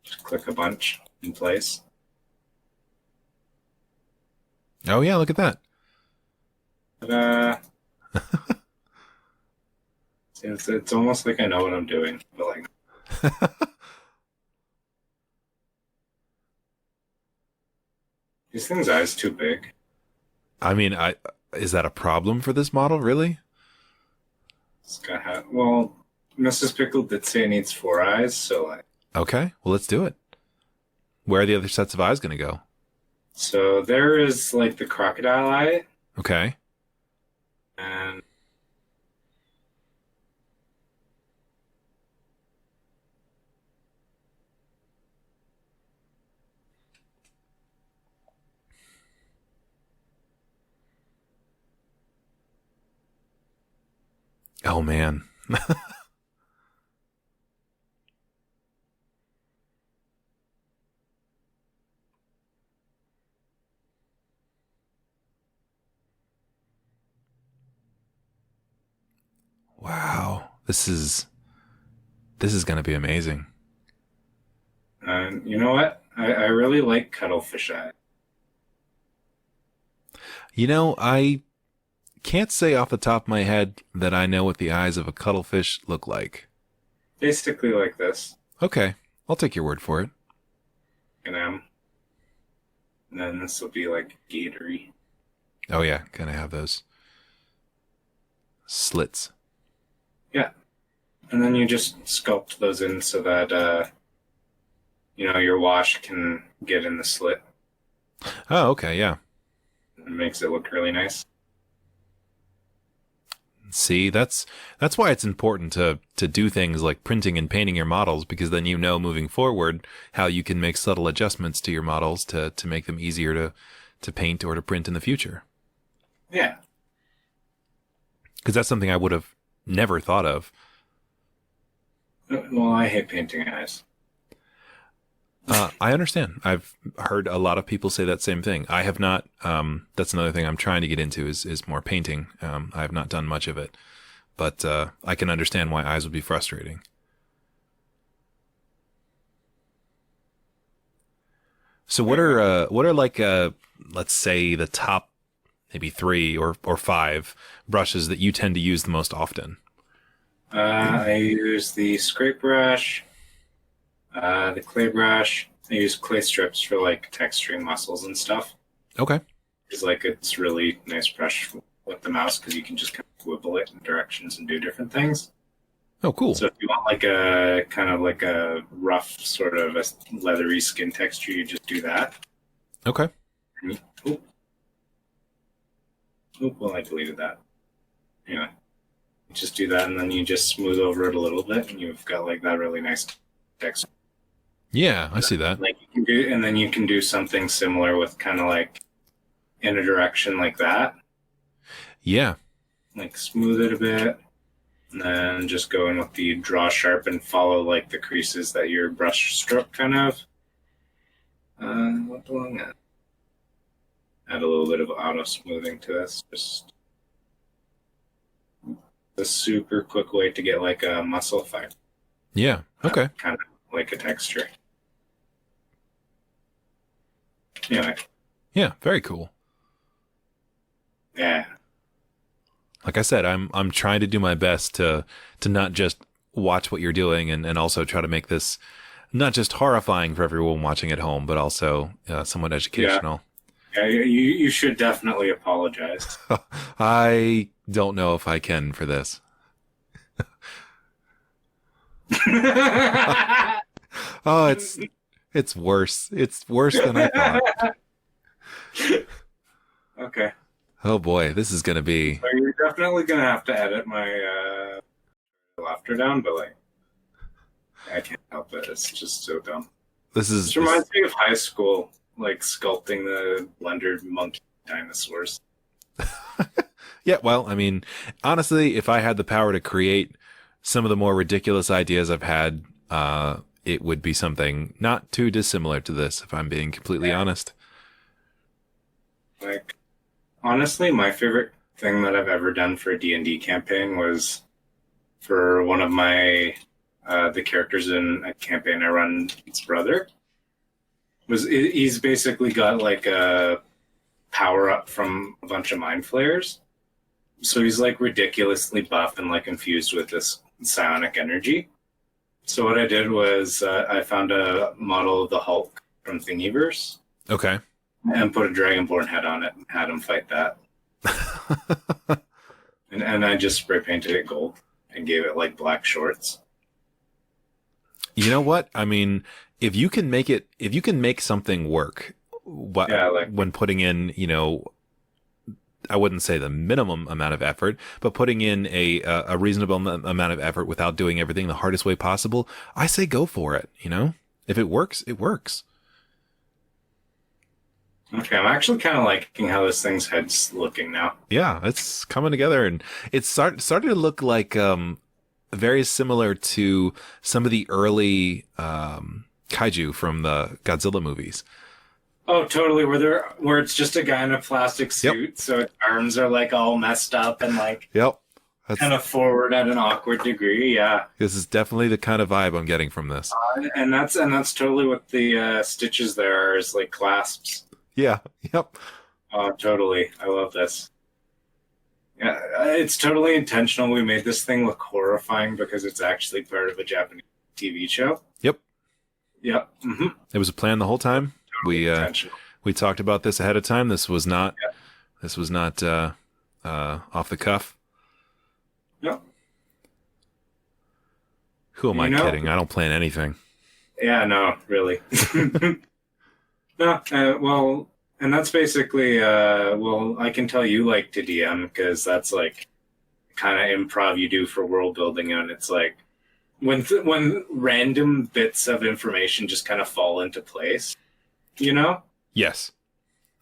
S2: Just click a bunch in place.
S1: Oh yeah, look at that.
S2: Ta-da! It's almost like I know what I'm doing, but like these things' eyes too big.
S1: I mean, is that a problem for this model, really?
S2: It's gotta have, well, Mrs. Pickle did say it needs 4 eyes, so like,
S1: Okay, well let's do it. Where are the other sets of eyes going to go?
S2: so there is like the crocodile eye,
S1: Okay.
S2: and
S1: Oh man. Wow. This is going to be amazing.
S2: you know what? I really like cuttlefish eye.
S1: You know, I can't say off the top of my head that I know what the eyes of a cuttlefish look like.
S2: Basically like this,
S1: Okay, I'll take your word for it.
S2: and then this will be like gatory.
S1: Oh yeah, kind of have those slits.
S2: Yeah, and then you just sculpt those in so that your wash can get in the slit.
S1: Oh, okay, yeah.
S2: It makes it look really nice.
S1: See, that's why it's important to do things like printing and painting your models, because then you know moving forward how you can make subtle adjustments to your models to make them easier to paint or to print in the future.
S2: Yeah.
S1: Because that's something I would have never thought of.
S2: Well, I hate painting eyes.
S1: I understand. I've heard a lot of people say that same thing. I have not. That's another thing I'm trying to get into is more painting. I have not done much of it, but I can understand why eyes would be frustrating. So what are like let's say the top maybe 3 or 5 brushes that you tend to use the most often?
S2: I use the scrape brush, the clay brush. I use clay strips for like texturing muscles and stuff.
S1: Okay.
S2: It's really nice brush with the mouse because you can just kind of wibble it in directions and do different things.
S1: Oh, cool.
S2: So if you want like a kind of like a rough sort of a leathery skin texture, you just do that.
S1: Okay.
S2: Oop, well, I deleted that. Anyway, just do that, and then you just smooth over it a little bit, and you've got like that really nice texture.
S1: Yeah, I see that.
S2: Like you can do, and then you can do something similar with kind of like in a direction like that.
S1: Yeah.
S2: Like smooth it a bit, and then just go in with the draw sharp and follow like the creases that your brush stroke kind of. What do I want? Add a little bit of auto smoothing to this. Just a super quick way to get like a muscle effect.
S1: Yeah. Okay.
S2: Kind of like a texture. Anyway.
S1: Yeah. Very cool.
S2: Yeah.
S1: Like I said, I'm trying to do my best to not just watch what you're doing and also try to make this not just horrifying for everyone watching at home, but also somewhat educational.
S2: Yeah, you should definitely apologize.
S1: I don't know if I can for this. Oh, it's worse. It's worse than I thought.
S2: Okay.
S1: Oh boy, this is gonna be.
S2: So you're definitely gonna have to edit my laughter down, but like I can't help it. It's just so dumb. This reminds me of high school, like sculpting the Blender monkey dinosaurs.
S1: Yeah, well, I mean, honestly, if I had the power to create some of the more ridiculous ideas I've had, it would be something not too dissimilar to this, if I'm being completely honest.
S2: Like, honestly, my favorite thing that I've ever done for a D&D campaign was for one of my the characters in a campaign I run, his brother. He's basically got like a power up from a bunch of mind flayers. So he's like ridiculously buff and like infused with this psionic energy. So what I did was I found a model of the Hulk from Thingiverse.
S1: Okay.
S2: And put a Dragonborn head on it and had him fight that. and I just spray painted it gold and gave it like black shorts.
S1: You know what? I mean, if you can make something work, when putting in, I wouldn't say the minimum amount of effort, but putting in a reasonable amount of effort without doing everything the hardest way possible, I say go for it. If it works, it works.
S2: Okay, I'm actually kind of liking how this thing's head's looking now.
S1: Yeah, it's coming together, and it's started to look like very similar to some of the early kaiju from the Godzilla movies.
S2: Oh, totally. Where it's just a guy in a plastic suit, so its arms are like all messed up and like kind of forward at an awkward degree. Yeah,
S1: this is definitely the kind of vibe I'm getting from this.
S2: And that's totally what the stitches there are, is like clasps.
S1: Yeah. Yep.
S2: Oh, totally. I love this. Yeah, it's totally intentional. We made this thing look horrifying because it's actually part of a Japanese TV show.
S1: Yep.
S2: Yep. Mm-hmm.
S1: It was a plan the whole time.
S2: Totally
S1: We talked about this ahead of time. This was not off the cuff.
S2: Yep.
S1: Who am I kidding? I don't plan anything.
S2: Yeah, no, really. No, well, and that's basically, I can tell you like to DM because that's like kind of improv you do for world building, and it's like when random bits of information just kind of fall into place,
S1: Yes.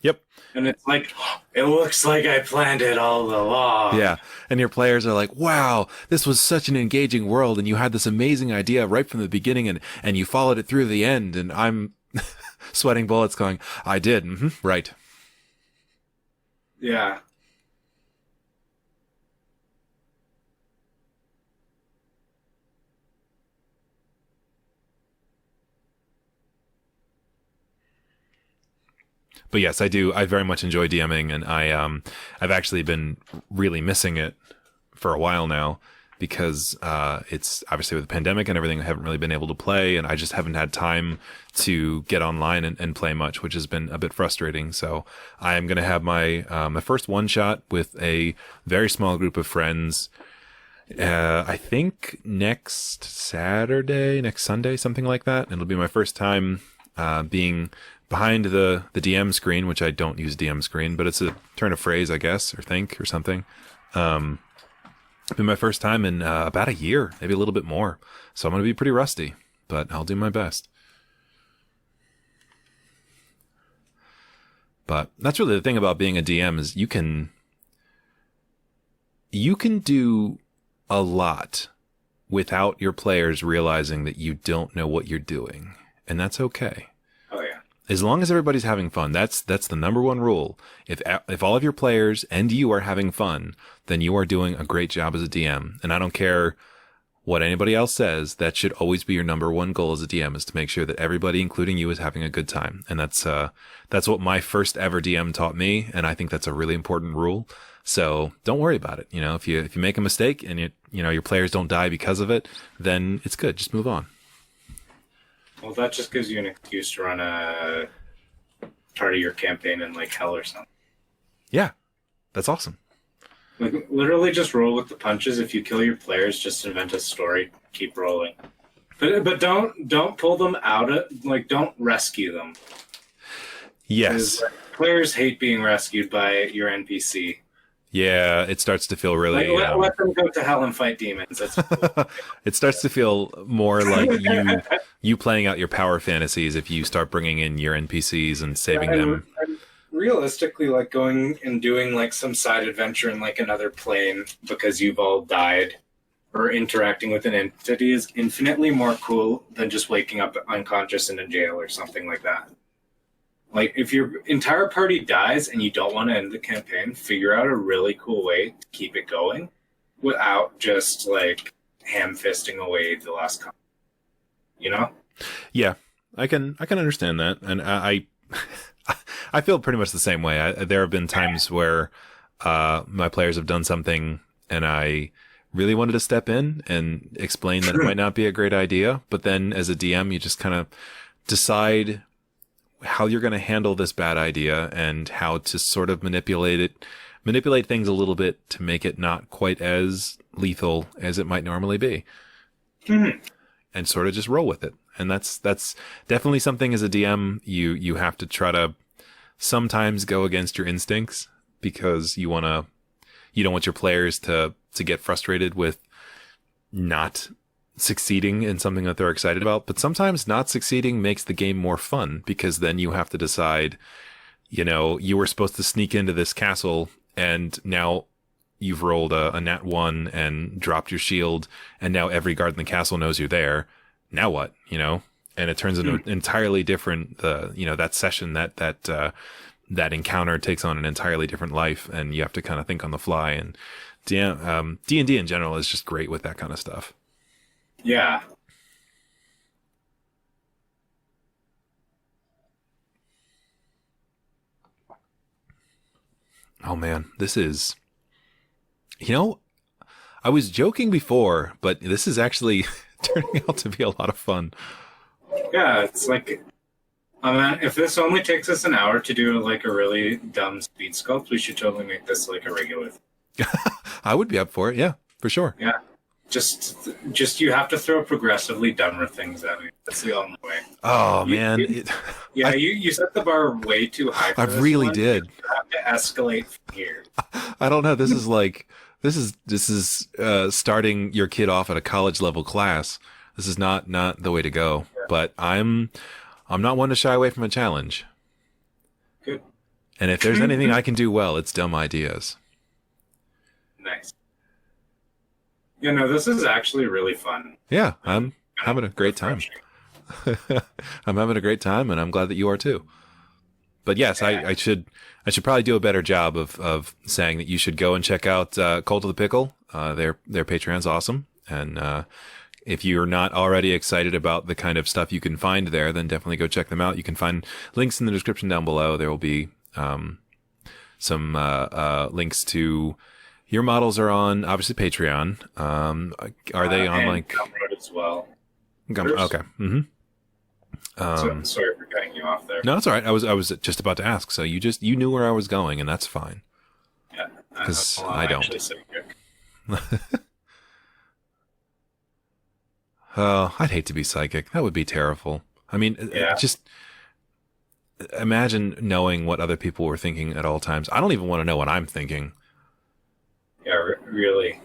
S1: Yep.
S2: And it's like, it looks like I planned it all along.
S1: Yeah. And your players are like, wow, this was such an engaging world, and you had this amazing idea right from the beginning, and you followed it through the end, and I'm sweating bullets going, I did. Mm-hmm. Right.
S2: Yeah.
S1: But yes, I do. I very much enjoy DMing, and I've actually been really missing it for a while now because it's obviously with the pandemic and everything, I haven't really been able to play, and I just haven't had time to get online and play much, which has been a bit frustrating. So I am going to have my my first one shot with a very small group of friends. I think next Sunday, something like that. It'll be my first time being behind the DM screen, which I don't use DM screen, but it's a turn of phrase, I guess, or think or something. It's been my first time in about a year, maybe a little bit more. So I'm going to be pretty rusty, but I'll do my best. But that's really the thing about being a DM is you can do a lot without your players realizing that you don't know what you're doing. And that's okay.
S2: Oh, yeah.
S1: As long as everybody's having fun, that's the number one rule. If all of your players and you are having fun, then you are doing a great job as a DM. And I don't care what anybody else says, that should always be your number one goal as a DM, is to make sure that everybody, including you, is having a good time. And that's what my first ever DM taught me, and I think that's a really important rule. So don't worry about it. If you make a mistake and your players don't die because of it, then it's good. Just move on.
S2: Well, that just gives you an excuse to run a part of your campaign in like hell or something.
S1: Yeah, that's awesome.
S2: Like literally just roll with the punches. If you kill your players, just invent a story. Keep rolling. But don't pull them out of, like, don't rescue them.
S1: Yes.
S2: Players hate being rescued by your NPC.
S1: Yeah, it starts to feel really...
S2: let them go to hell and fight demons. That's cool.
S1: It starts to feel more like you playing out your power fantasies if you start bringing in your NPCs and saving them.
S2: And realistically, like going and doing like some side adventure in like another plane because you've all died or interacting with an entity is infinitely more cool than just waking up unconscious in a jail or something like that. Like, if your entire party dies and you don't want to end the campaign, figure out a really cool way to keep it going without just, like, ham-fisting away the last couple. You know?
S1: Yeah, I can understand that. And I feel pretty much the same way. There have been times where my players have done something and I really wanted to step in and explain that it might not be a great idea. But then as a DM, you just kind of decide how you're going to handle this bad idea and how to sort of manipulate things a little bit to make it not quite as lethal as it might normally be.
S2: Mm-hmm.
S1: And sort of just roll with it. And that's definitely something as a DM you have to try to sometimes go against your instincts because you don't want your players to get frustrated with not succeeding in something that they're excited about. But sometimes not succeeding makes the game more fun because then you have to decide, you were supposed to sneak into this castle and now you've rolled a nat 1 and dropped your shield and now every guard in the castle knows you're there. Now what? And it turns into an entirely different, that session, that encounter takes on an entirely different life and you have to kind of think on the fly. And D&D in general is just great with that kind of stuff.
S2: Yeah.
S1: Oh man, this is, I was joking before, but this is actually turning out to be a lot of fun.
S2: Yeah, it's like, if this only takes us an hour to do like a really dumb speed sculpt, we should totally make this like a regular thing.
S1: I would be up for it. Yeah, for sure.
S2: Yeah. Just you have to throw progressively dumber things at me. That's the only way.
S1: Oh man.
S2: You set the bar way too high.
S1: I really did.
S2: You have to escalate from here.
S1: I don't know. This is starting your kid off at a college level class. This is not the way to go. Yeah. But I'm not one to shy away from a challenge.
S2: Good.
S1: And if there's anything I can do well, it's dumb ideas.
S2: Nice. This is actually really fun.
S1: Yeah, I'm having a great time. I'm having a great time, and I'm glad that you are too. But yes, yeah. I should probably do a better job of saying that you should go and check out Cult of the Pickle. Their Patreon's awesome, and if you're not already excited about the kind of stuff you can find there, then definitely go check them out. You can find links in the description down below. There will be some links to. Your models are on, obviously, Patreon. Are they on, like...
S2: Gumroad as well.
S1: Okay. Mm-hmm.
S2: Sorry for cutting you off there.
S1: No, it's all right. I was just about to ask. So you knew where I was going, and that's fine.
S2: Yeah.
S1: Because I don't. Oh, I'd hate to be psychic. That would be terrible. I mean, just imagine knowing what other people were thinking at all times. I don't even want to know what I'm thinking.
S2: Yeah, really.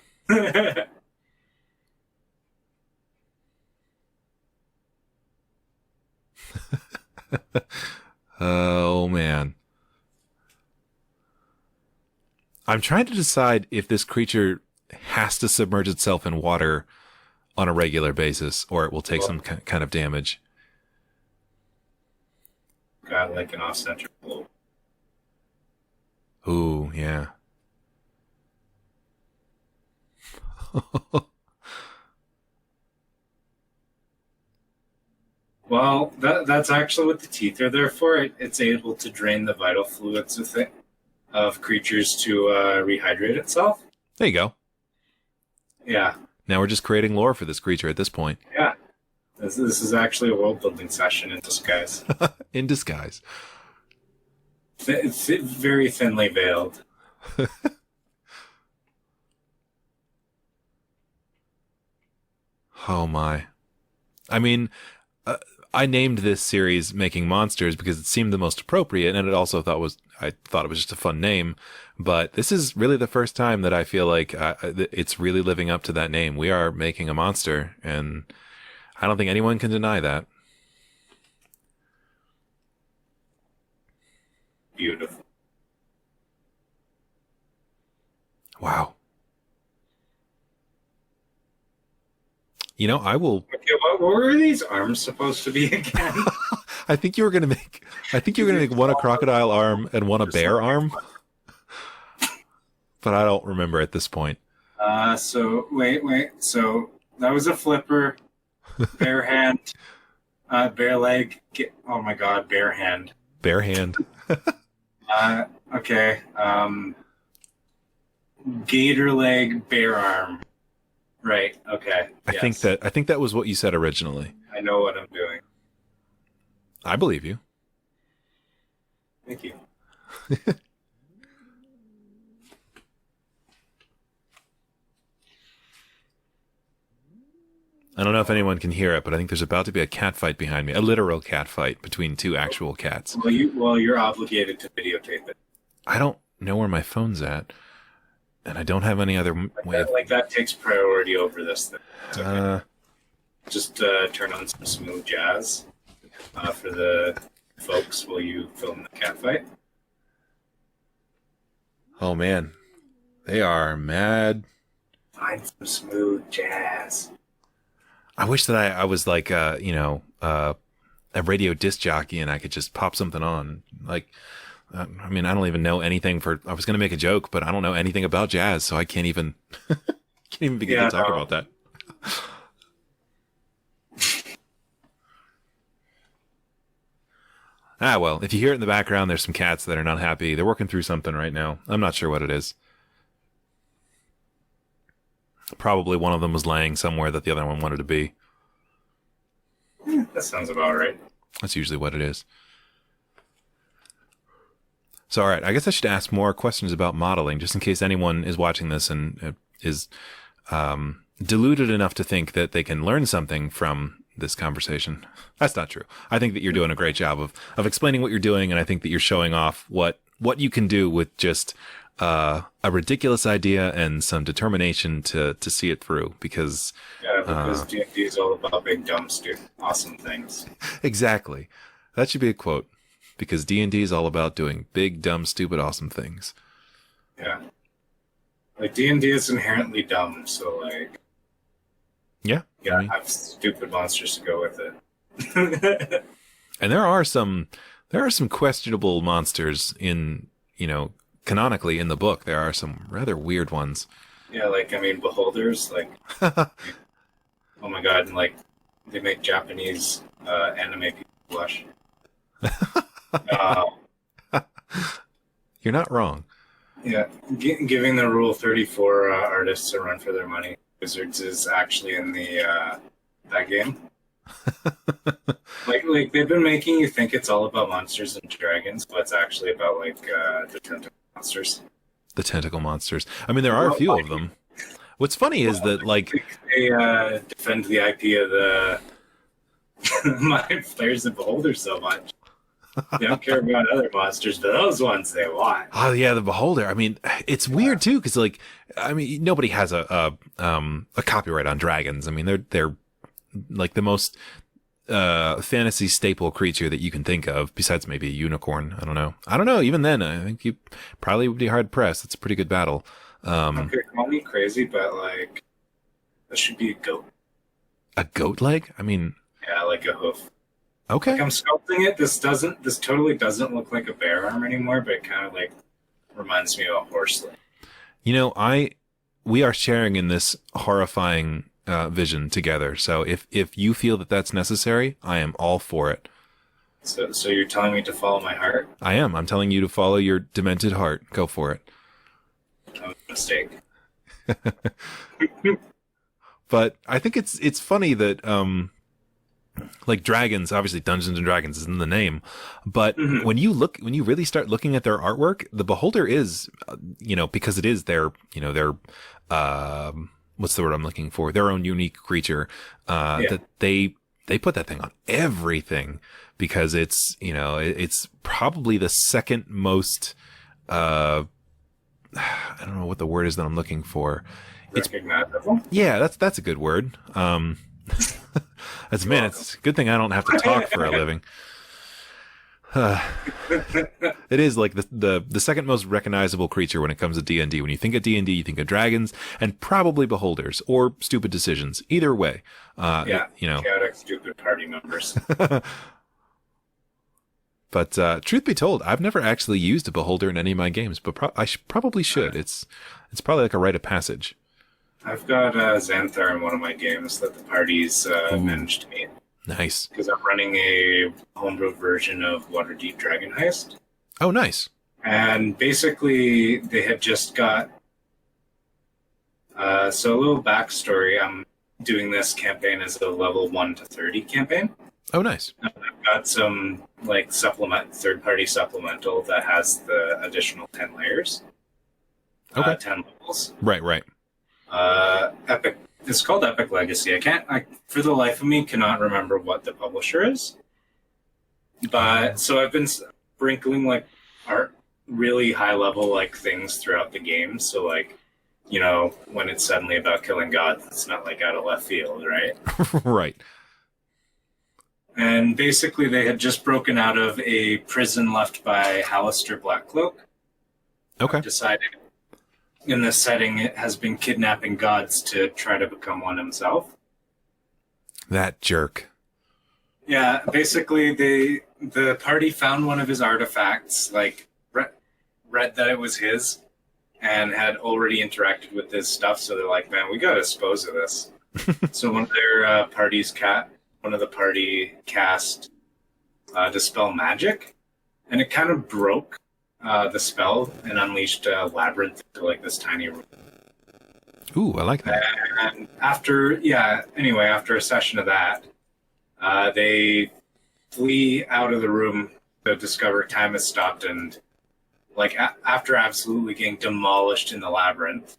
S1: Oh, man. I'm trying to decide if this creature has to submerge itself in water on a regular basis or it will take some kind of damage.
S2: Got like an off-center blow.
S1: Ooh, yeah.
S2: Well, that's actually what the teeth are there for. It's able to drain the vital fluids of creatures to rehydrate itself.
S1: There you go.
S2: Yeah.
S1: Now we're just creating lore for this creature at this point.
S2: Yeah. This is actually a world-building session in disguise.
S1: In disguise.
S2: It's very thinly veiled.
S1: Oh my. I mean, I named this series Making Monsters because it seemed the most appropriate, and I thought it was just a fun name. But this is really the first time that I feel like it's really living up to that name. We are making a monster, and I don't think anyone can deny that.
S2: Beautiful.
S1: I will.
S2: Okay, what were these arms supposed to be again?
S1: I think you were gonna make one a crocodile arm and one a bear arm, but I don't remember at this point.
S2: So wait. So that was a flipper, bare hand, bare leg. Oh my God, bare hand.
S1: Bare hand.
S2: Okay. Gator leg, bear arm. Right. Okay.
S1: I think that was what you said originally.
S2: I know what I'm doing.
S1: I believe you.
S2: Thank you.
S1: I don't know if anyone can hear it, but I think there's about to be a cat fight behind me. A literal cat fight between two actual cats.
S2: Well, you're obligated to videotape it.
S1: I don't know where my phone's at, and I don't have any other way.
S2: That takes priority over this thing. It's okay.
S1: Uh,
S2: Just turn on some smooth jazz for the folks while you film the cat fight.
S1: oh man, they are mad.
S2: Find some smooth jazz.
S1: I wish that I was like a radio disc jockey and I could just pop something on. Like, I don't even know anything I was going to make a joke, but I don't know anything about jazz, so I can't even begin to talk about that. Well, if you hear it in the background, there's some cats that are not happy. They're working through something right now. I'm not sure what it is. Probably one of them was laying somewhere that the other one wanted to be.
S2: That sounds about right.
S1: That's usually what it is. So, all right, I guess I should ask more questions about modeling, just in case anyone is watching this and is deluded enough to think that they can learn something from this conversation. That's not true. I think that you're doing a great job of explaining what you're doing, and I think that you're showing off what you can do with just a ridiculous idea and some determination to see it through, because
S2: D&D is all about big, dumb, stupid, awesome things.
S1: Exactly. That should be a quote, because D&D is all about doing big, dumb, stupid, awesome things.
S2: Yeah. Like, D&D is inherently dumb, so, like...
S1: Yeah.
S2: Have stupid monsters to go with it.
S1: And there are some questionable monsters in, canonically in the book. There are some rather weird ones.
S2: Yeah, beholders, like... oh my god, and, like, they make Japanese anime people blush.
S1: You're not wrong.
S2: Yeah, giving the Rule 34 artists a run for their money. Wizards is actually in the that game. like they've been making you think it's all about monsters and dragons, but it's actually about the tentacle monsters. The
S1: tentacle monsters. I mean, there are a few of them. What's funny is that
S2: they defend the IP of the my players and beholders so much. They don't care about other monsters, but those ones they want.
S1: Oh yeah, the beholder. I mean, it's weird too, because nobody has a copyright on dragons. I mean, they're like the most fantasy staple creature that you can think of, besides maybe a unicorn. I don't know. Even then, I think you probably would be hard pressed. It's a pretty good battle.
S2: Okay, call me crazy, but that should be a goat.
S1: A goat leg? I mean,
S2: yeah, like a hoof.
S1: Okay.
S2: I'm sculpting it. This totally doesn't look like a bear arm anymore, but it kind of reminds me of a horse leg.
S1: We are sharing in this horrifying vision together. So if you feel that that's necessary, I am all for it.
S2: So you're telling me to follow my heart?
S1: I am. I'm telling you to follow your demented heart. Go for it.
S2: That was a mistake.
S1: But I think it's funny that like dragons, obviously Dungeons and Dragons is in the name, but when you really start looking at their artwork, the beholder is, because it is their what's the word I'm looking for? Their own unique creature, that they put that thing on everything, because it's probably the second most, I don't know what the word is that I'm looking for.
S2: Recognizable?
S1: Yeah, that's a good word. It's a good thing I don't have to talk for a living. It is like the second most recognizable creature when it comes to D&D. When you think of D&D, you think of dragons and probably beholders or stupid decisions. Either way,
S2: chaotic, stupid party members.
S1: But truth be told, I've never actually used a beholder in any of my games, but I probably should. It's probably like a rite of passage.
S2: I've got Xanthar in one of my games that the parties managed to meet.
S1: Nice.
S2: Because I'm running a homebrew version of Waterdeep Dragon Heist.
S1: Oh, nice.
S2: And basically, they had just got... so a little backstory. I'm doing this campaign as a level 1 to 30 campaign.
S1: Oh, nice.
S2: And I've got some third-party supplemental that has the additional 10 layers.
S1: Okay.
S2: 10 levels.
S1: Right.
S2: Epic. It's called Epic Legacy. I for the life of me, cannot remember what the publisher is. But so I've been sprinkling like art, really high level like things throughout the game. So like, when it's suddenly about killing gods, it's not like out of left field, right?
S1: Right.
S2: And basically, they had just broken out of a prison left by Hallister Blackcloak.
S1: Okay.
S2: Decided in this setting, it has been kidnapping gods to try to become one himself.
S1: That jerk.
S2: Yeah, basically, the party found one of his artifacts, like, read that it was his, and had already interacted with his stuff, so they're like, man, we gotta dispose of this. So one of their one of the party cast Dispel Magic, and it kind of broke the spell and unleashed a labyrinth into like this tiny room.
S1: Ooh, I like that.
S2: And after a session of that, they flee out of the room to discover time has stopped, and like after absolutely getting demolished in the labyrinth.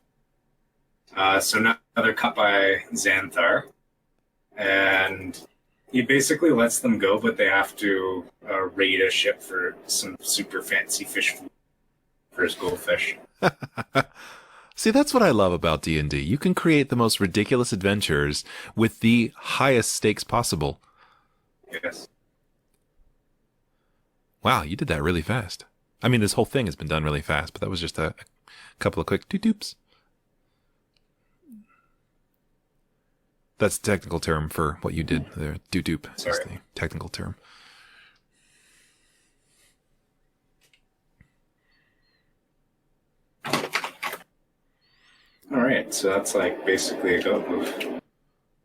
S2: So now they're cut by Xanthar, and he basically lets them go, but they have to raid a ship for some super fancy fish food for his goldfish.
S1: See, that's what I love about D&D. You can create the most ridiculous adventures with the highest stakes possible.
S2: Yes.
S1: Wow, you did that really fast. I mean, this whole thing has been done really fast, but that was just a couple of quick doop-doops. That's the technical term for what you did there. Doop-doop is the technical term.
S2: All right, so that's like basically a go move.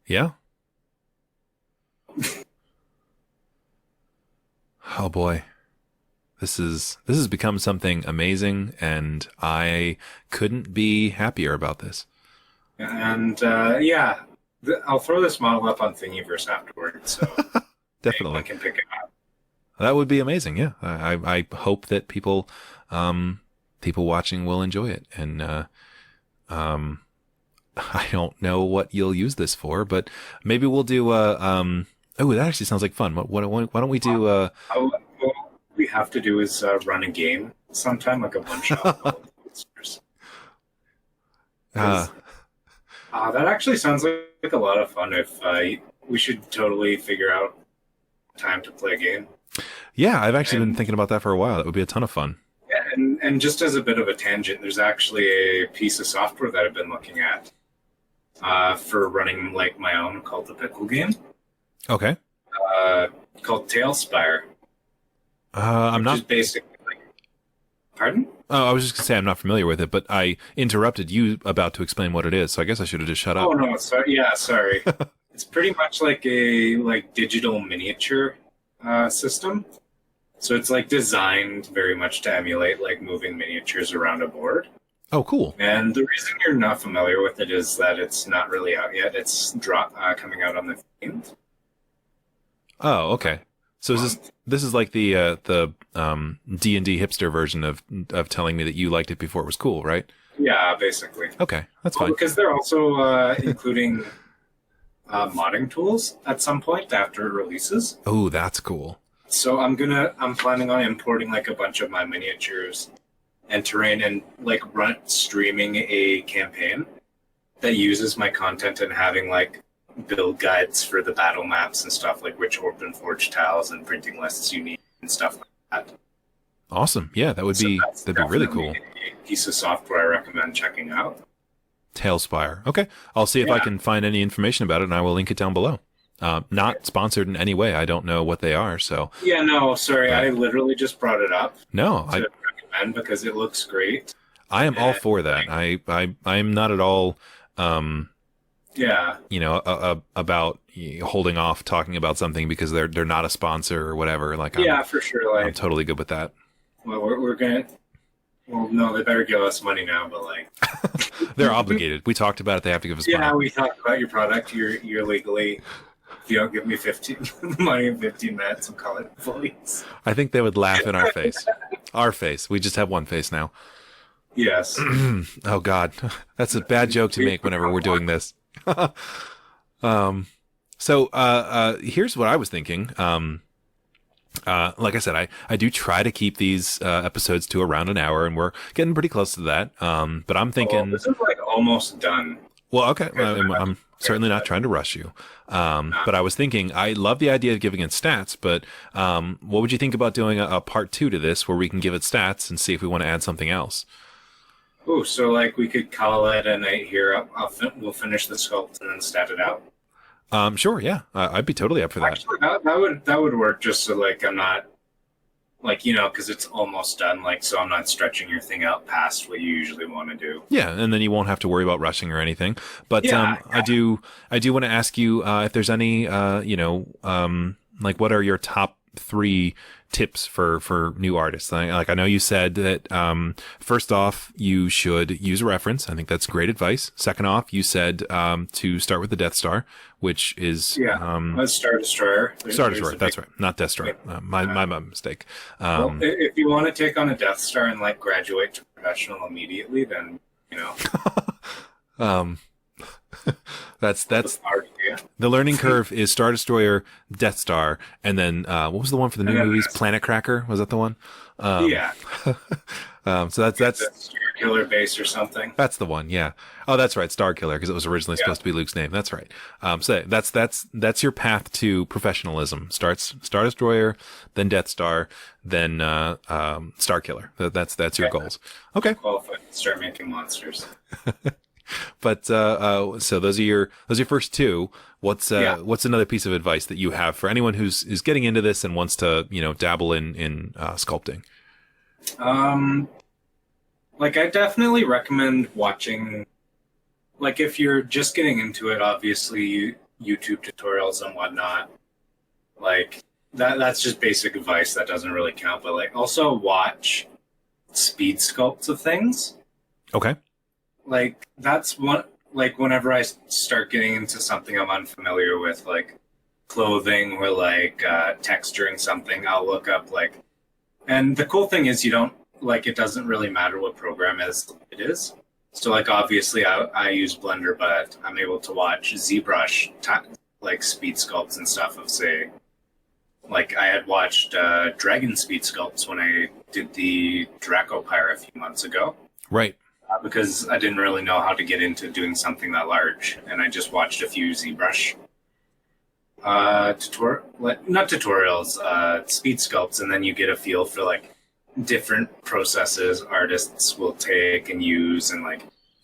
S1: Yeah. Oh boy. This has become something amazing, and I couldn't be happier about this.
S2: And I'll throw this model up on Thingiverse afterwards, so
S1: definitely
S2: I can pick it up.
S1: That would be amazing. Yeah, I hope that people watching will enjoy it, and I don't know what you'll use this for, but maybe we'll do oh, that actually sounds like fun. Why don't we do
S2: what we have to do is run a game sometime, like a one-shot. That actually sounds like a lot of fun. If we should totally figure out time to play a game.
S1: Yeah, I've actually been thinking about that for a while. That would be a ton of fun.
S2: Yeah, and just as a bit of a tangent, there's actually a piece of software that I've been looking at for running like my own called the Pickle game.
S1: Okay.
S2: Called Tailspire.
S1: I'm not.
S2: Just basically. Pardon?
S1: Oh, I was just gonna say I'm not familiar with it, but I interrupted you about to explain what it is, so I guess I should have just shut up.
S2: Oh no, sorry. Yeah, sorry. It's pretty much like a digital miniature system. So it's like designed very much to emulate like moving miniatures around a board.
S1: Oh, cool.
S2: And the reason you're not familiar with it is that it's not really out yet. It's coming out on the 15th.
S1: Oh, okay. So this is like the D&D hipster version of telling me that you liked it before it was cool, right?
S2: Yeah, basically.
S1: Okay, that's fine.
S2: Because they're also including modding tools at some point after it releases.
S1: Oh, that's cool.
S2: So I'm planning on importing like a bunch of my miniatures and terrain and like streaming a campaign that uses my content and having like build guides for the battle maps and stuff, like which open forge tiles and printing lists you need and stuff like
S1: Awesome. Yeah, that'd be really cool.
S2: A piece of software I recommend checking out.
S1: Tailspire. Okay. I'll see if I can find any information about it, and I will link it down below. Not sponsored in any way. I don't know what they are. So
S2: yeah, no, sorry. I literally just brought it up.
S1: No,
S2: I recommend because it looks great.
S1: I am all for that. I'm not at all, about holding off talking about something because they're not a sponsor or whatever. Like,
S2: for sure. Like,
S1: I'm totally good with that.
S2: Well, we're gonna. Well, no, they better give us money now, but like,
S1: they're obligated. We talked about it. They have to give us money.
S2: Yeah, we talked about your product. You're legally. If you don't give me 15 money in 15 minutes, I'm calling the police.
S1: I think they would laugh in our face. Our face. We just have one face now.
S2: Yes.
S1: Oh God, that's a bad joke to make whenever we're doing this. So here's what I was thinking. Like I said, I do try to keep these episodes to around an hour, and we're getting pretty close to that. But I'm thinking
S2: this is like almost done.
S1: Well, okay. I'm certainly not trying to rush you. But I was thinking, I love the idea of giving it stats, but what would you think about doing a part 2 to this where we can give it stats and see if we want to add something else?
S2: Oh, so like we could call it a night here. We'll finish the sculpt and then stat it out.
S1: Sure, yeah. I'd be totally up for that.
S2: Actually, that would work just so like I'm not like, because it's almost done, like, so I'm not stretching your thing out past what you usually want to do.
S1: Yeah, and then you won't have to worry about rushing or anything. But I do want to ask you if there's any like what are your top 3 tips for new artists? Like I know you said that first off you should use a reference. I think that's great advice. Second off, you said to start with the Death Star, which is
S2: Star Destroyer.
S1: Star Destroyer. That's right, not Death Star. My mistake.
S2: Well, if you want to take on a Death Star and like graduate to professional immediately, then
S1: that's the learning curve is Star Destroyer, Death Star, and then what was the one for the new movies? Planet Cracker, was that the one? So that's
S2: Killer Base or something.
S1: That's the one, yeah. Oh, that's right, Star Killer, because it was originally supposed to be Luke's name. That's right. So that's your path to professionalism. Starts Star Destroyer, then Death Star, then Star Killer. That's your goals. Okay.
S2: Qualified. Start making monsters.
S1: But so those are your first 2. What's another piece of advice that you have for anyone who's getting into this and wants to dabble in sculpting?
S2: Like I definitely recommend watching. Like if you're just getting into it, obviously YouTube tutorials and whatnot. Like that's just basic advice that doesn't really count. But like also watch speed sculpts of things.
S1: Okay.
S2: Like that's one. Like whenever I start getting into something I'm unfamiliar with, like clothing or like texturing something, I'll look up like. And the cool thing is you don't like it doesn't really matter what program it is. So like obviously I use Blender, but I'm able to watch ZBrush like speed sculpts and stuff of say. Like I had watched Dragon speed sculpts when I did the Dracopyre a few months ago.
S1: Right.
S2: Because I didn't really know how to get into doing something that large, and I just watched a few ZBrush not tutorials, speed sculpts, and then you get a feel for like different processes artists will take and use, and like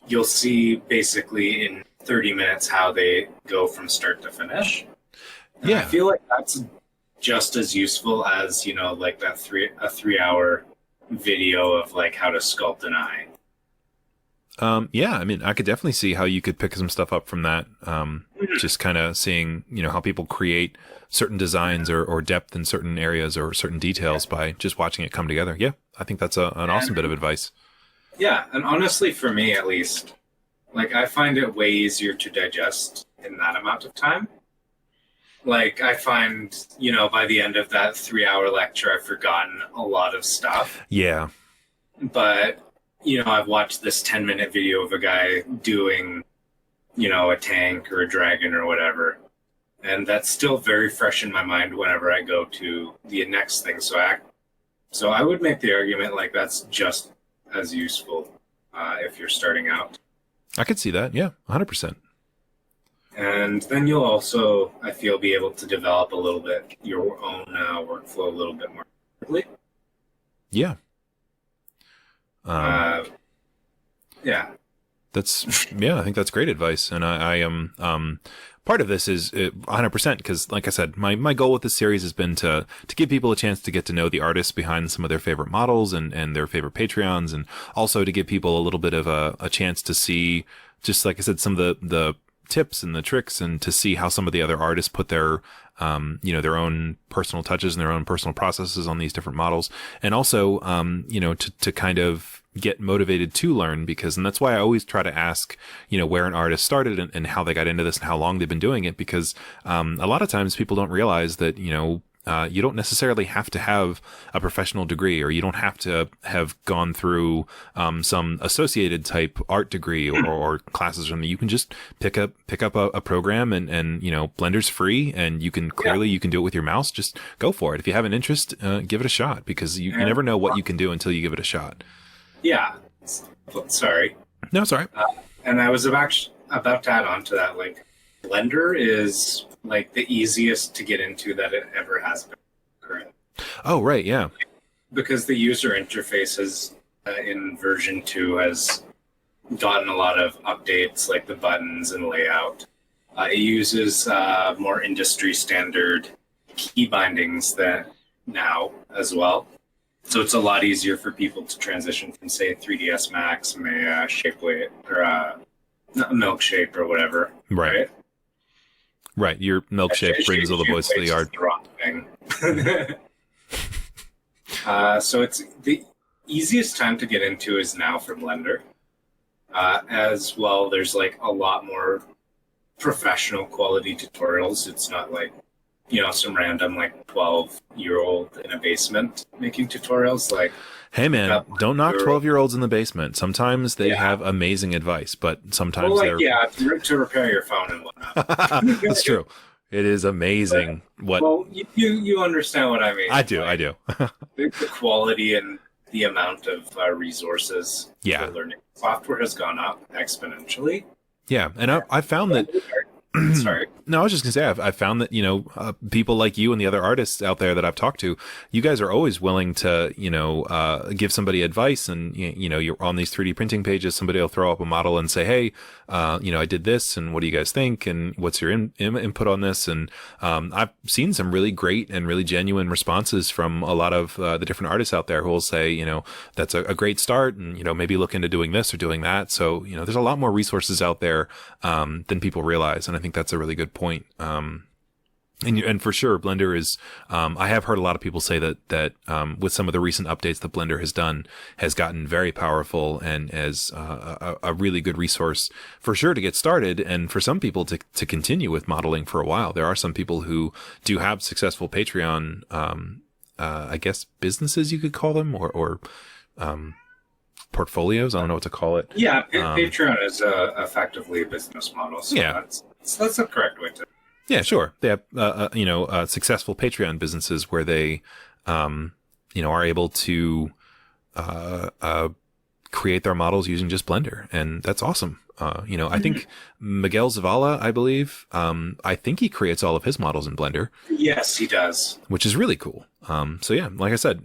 S2: you'll see basically in 30 minutes how they go from start to finish. And I feel like that's just as useful as like that 3-hour video of like how to sculpt an eye.
S1: Yeah, I mean, I could definitely see how you could pick some stuff up from that. Just kind of seeing, how people create certain designs or depth in certain areas or certain details by just watching it come together. Yeah, I think that's an awesome bit of advice. Yeah,
S2: and honestly, for me at least, like I find it way easier to digest in that amount of time. Like I find, by the end of that 3-hour lecture, I've forgotten a lot of stuff.
S1: Yeah.
S2: But I've watched this 10-minute video of a guy doing, a tank or a dragon or whatever. And that's still very fresh in my mind whenever I go to the next thing. So I would make the argument like that's just as useful if you're starting out.
S1: I could see that. Yeah, 100%.
S2: And then you'll also, I feel, be able to develop a little bit your own workflow a little bit more quickly.
S1: Yeah.
S2: Yeah.
S1: I think that's great advice. And I am, part of this is 100% because, like I said, my goal with this series has been to give people a chance to get to know the artists behind some of their favorite models and their favorite Patreons, and also to give people a little bit of a chance to see, just like I said, some of the tips and the tricks, and to see how some of the other artists put their their own personal touches and their own personal processes on these different models, and also to kind of get motivated to learn, and that's why I always try to ask where an artist started and how they got into this and how long they've been doing it, because a lot of times people don't realize that you don't necessarily have to have a professional degree, or you don't have to have gone through some associated type art degree or classes or something. You can just pick up a program, and Blender's free, and you can you can do it with your mouse. Just go for it. If you have an interest, give it a shot, because you never know what you can do until you give it a shot.
S2: Yeah. Sorry.
S1: No, sorry.
S2: And I was about to add on to that, like, Blender is like the easiest to get into that it ever has been currently.
S1: Oh, right, yeah.
S2: Because the user interface has, in version 2, has gotten a lot of updates, like the buttons and layout. It uses more industry standard key bindings now as well. So it's a lot easier for people to transition from, say, 3ds Max, Maya, Shapeweight, or Milkshape or whatever.
S1: Right. Right, your Milkshake brings all the boys to the yard.
S2: The wrong thing. So it's the easiest time to get into is now for Blender. As well, there's like a lot more professional quality tutorials. It's not like some random like 12-year-old in a basement making tutorials. Like,
S1: hey man, don't knock 12-year-olds in the basement. Sometimes they have amazing advice, but sometimes
S2: to repair your phone and whatnot.
S1: That's true. It is amazing
S2: you understand what I mean.
S1: I do.
S2: The quality and the amount of resources for learning software has gone up exponentially.
S1: Yeah, and I found that.
S2: Sorry.
S1: No, I was just gonna say I found that people like you and the other artists out there that I've talked to, you guys are always willing to give somebody advice, and you're on these 3D printing pages. Somebody will throw up a model and say, hey, I did this, and what do you guys think, and what's your input on this? And I've seen some really great and really genuine responses from a lot of the different artists out there who will say, that's a great start, and maybe look into doing this or doing that. So there's a lot more resources out there than people realize, and I think that's a really good point. And for sure, Blender is, I have heard a lot of people say that with some of the recent updates that Blender has done, has gotten very powerful and as a really good resource for sure to get started. And for some people to continue with modeling for a while. There are some people who do have successful Patreon, I guess businesses you could call them, or portfolios. I don't know what to call it.
S2: Yeah. Patreon is effectively a business model. So that's the correct way to.
S1: Yeah, sure. They have, successful Patreon businesses where they, are able to create their models using just Blender, and that's awesome. I think Miguel Zavala, I believe, I think he creates all of his models in Blender.
S2: Yes, he does. Which
S1: is really cool. So yeah, like I said,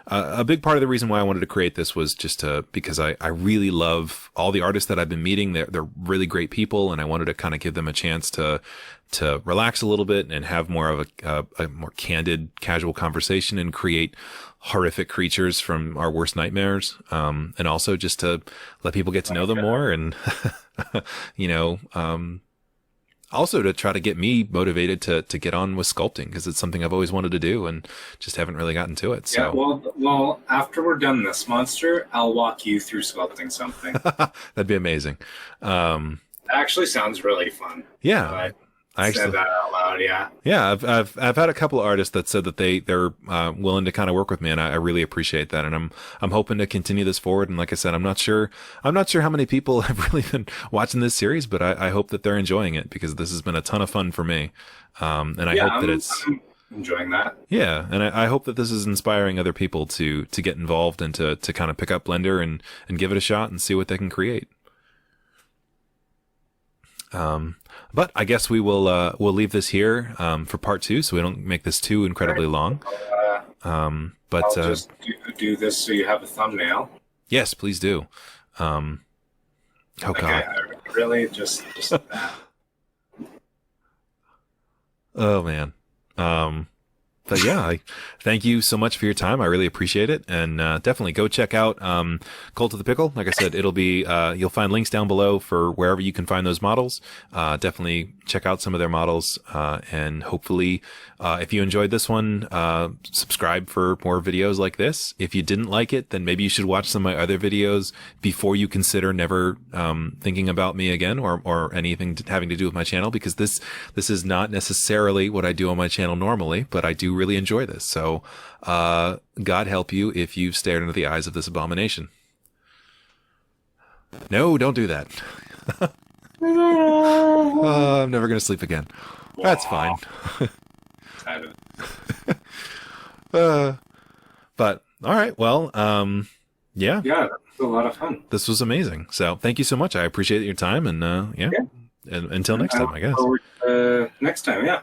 S1: a big part of the reason why I wanted to create this was just because I really love all the artists that I've been meeting. They're really great people, and I wanted to kind of give them a chance to relax a little bit and have more of a more candid, casual conversation and create horrific creatures from our worst nightmares. And also just to let people get to know them more, and, also to try to get me motivated to get on with sculpting, because it's something I've always wanted to do and just haven't really gotten to it. So.
S2: Yeah, well, after we're done this monster, I'll walk you through sculpting something.
S1: That'd be amazing.
S2: It actually sounds really fun.
S1: Yeah. I
S2: said that out loud, yeah.
S1: Yeah, I've had a couple of artists that said that they're willing to kind of work with me, and I really appreciate that. And I'm hoping to continue this forward. And like I said, I'm not sure how many people have really been watching this series, but I hope that they're enjoying it, because this has been a ton of fun for me. And I hope that
S2: I'm enjoying that.
S1: Yeah, and I hope that this is inspiring other people to get involved and to kind of pick up Blender and give it a shot and see what they can create. But I guess we'll leave this here for part 2, so we don't make this too incredibly long. But
S2: I'll just do this so you have a thumbnail.
S1: yes, please do. Oh
S2: Okay,
S1: God.
S2: really just that.
S1: Oh man. But yeah, I thank you so much for your time. I really appreciate it. And definitely go check out Cult of the Pickle. Like I said, it'll be you'll find links down below for wherever you can find those models. Definitely check out some of their models. And hopefully, if you enjoyed this one, subscribe for more videos like this. If you didn't like it, then maybe you should watch some of my other videos before you consider never thinking about me again or anything having to do with my channel, because this is not necessarily what I do on my channel normally, but I do really enjoy this. So God help you if you've stared into the eyes of this abomination. No, don't do that. I'm never going to sleep again. That's fine. But all right, well, yeah,
S2: Yeah, that's a lot of fun.
S1: this was amazing. So thank you so much. I appreciate your time, and yeah. And until next time, I guess.
S2: Next time, yeah.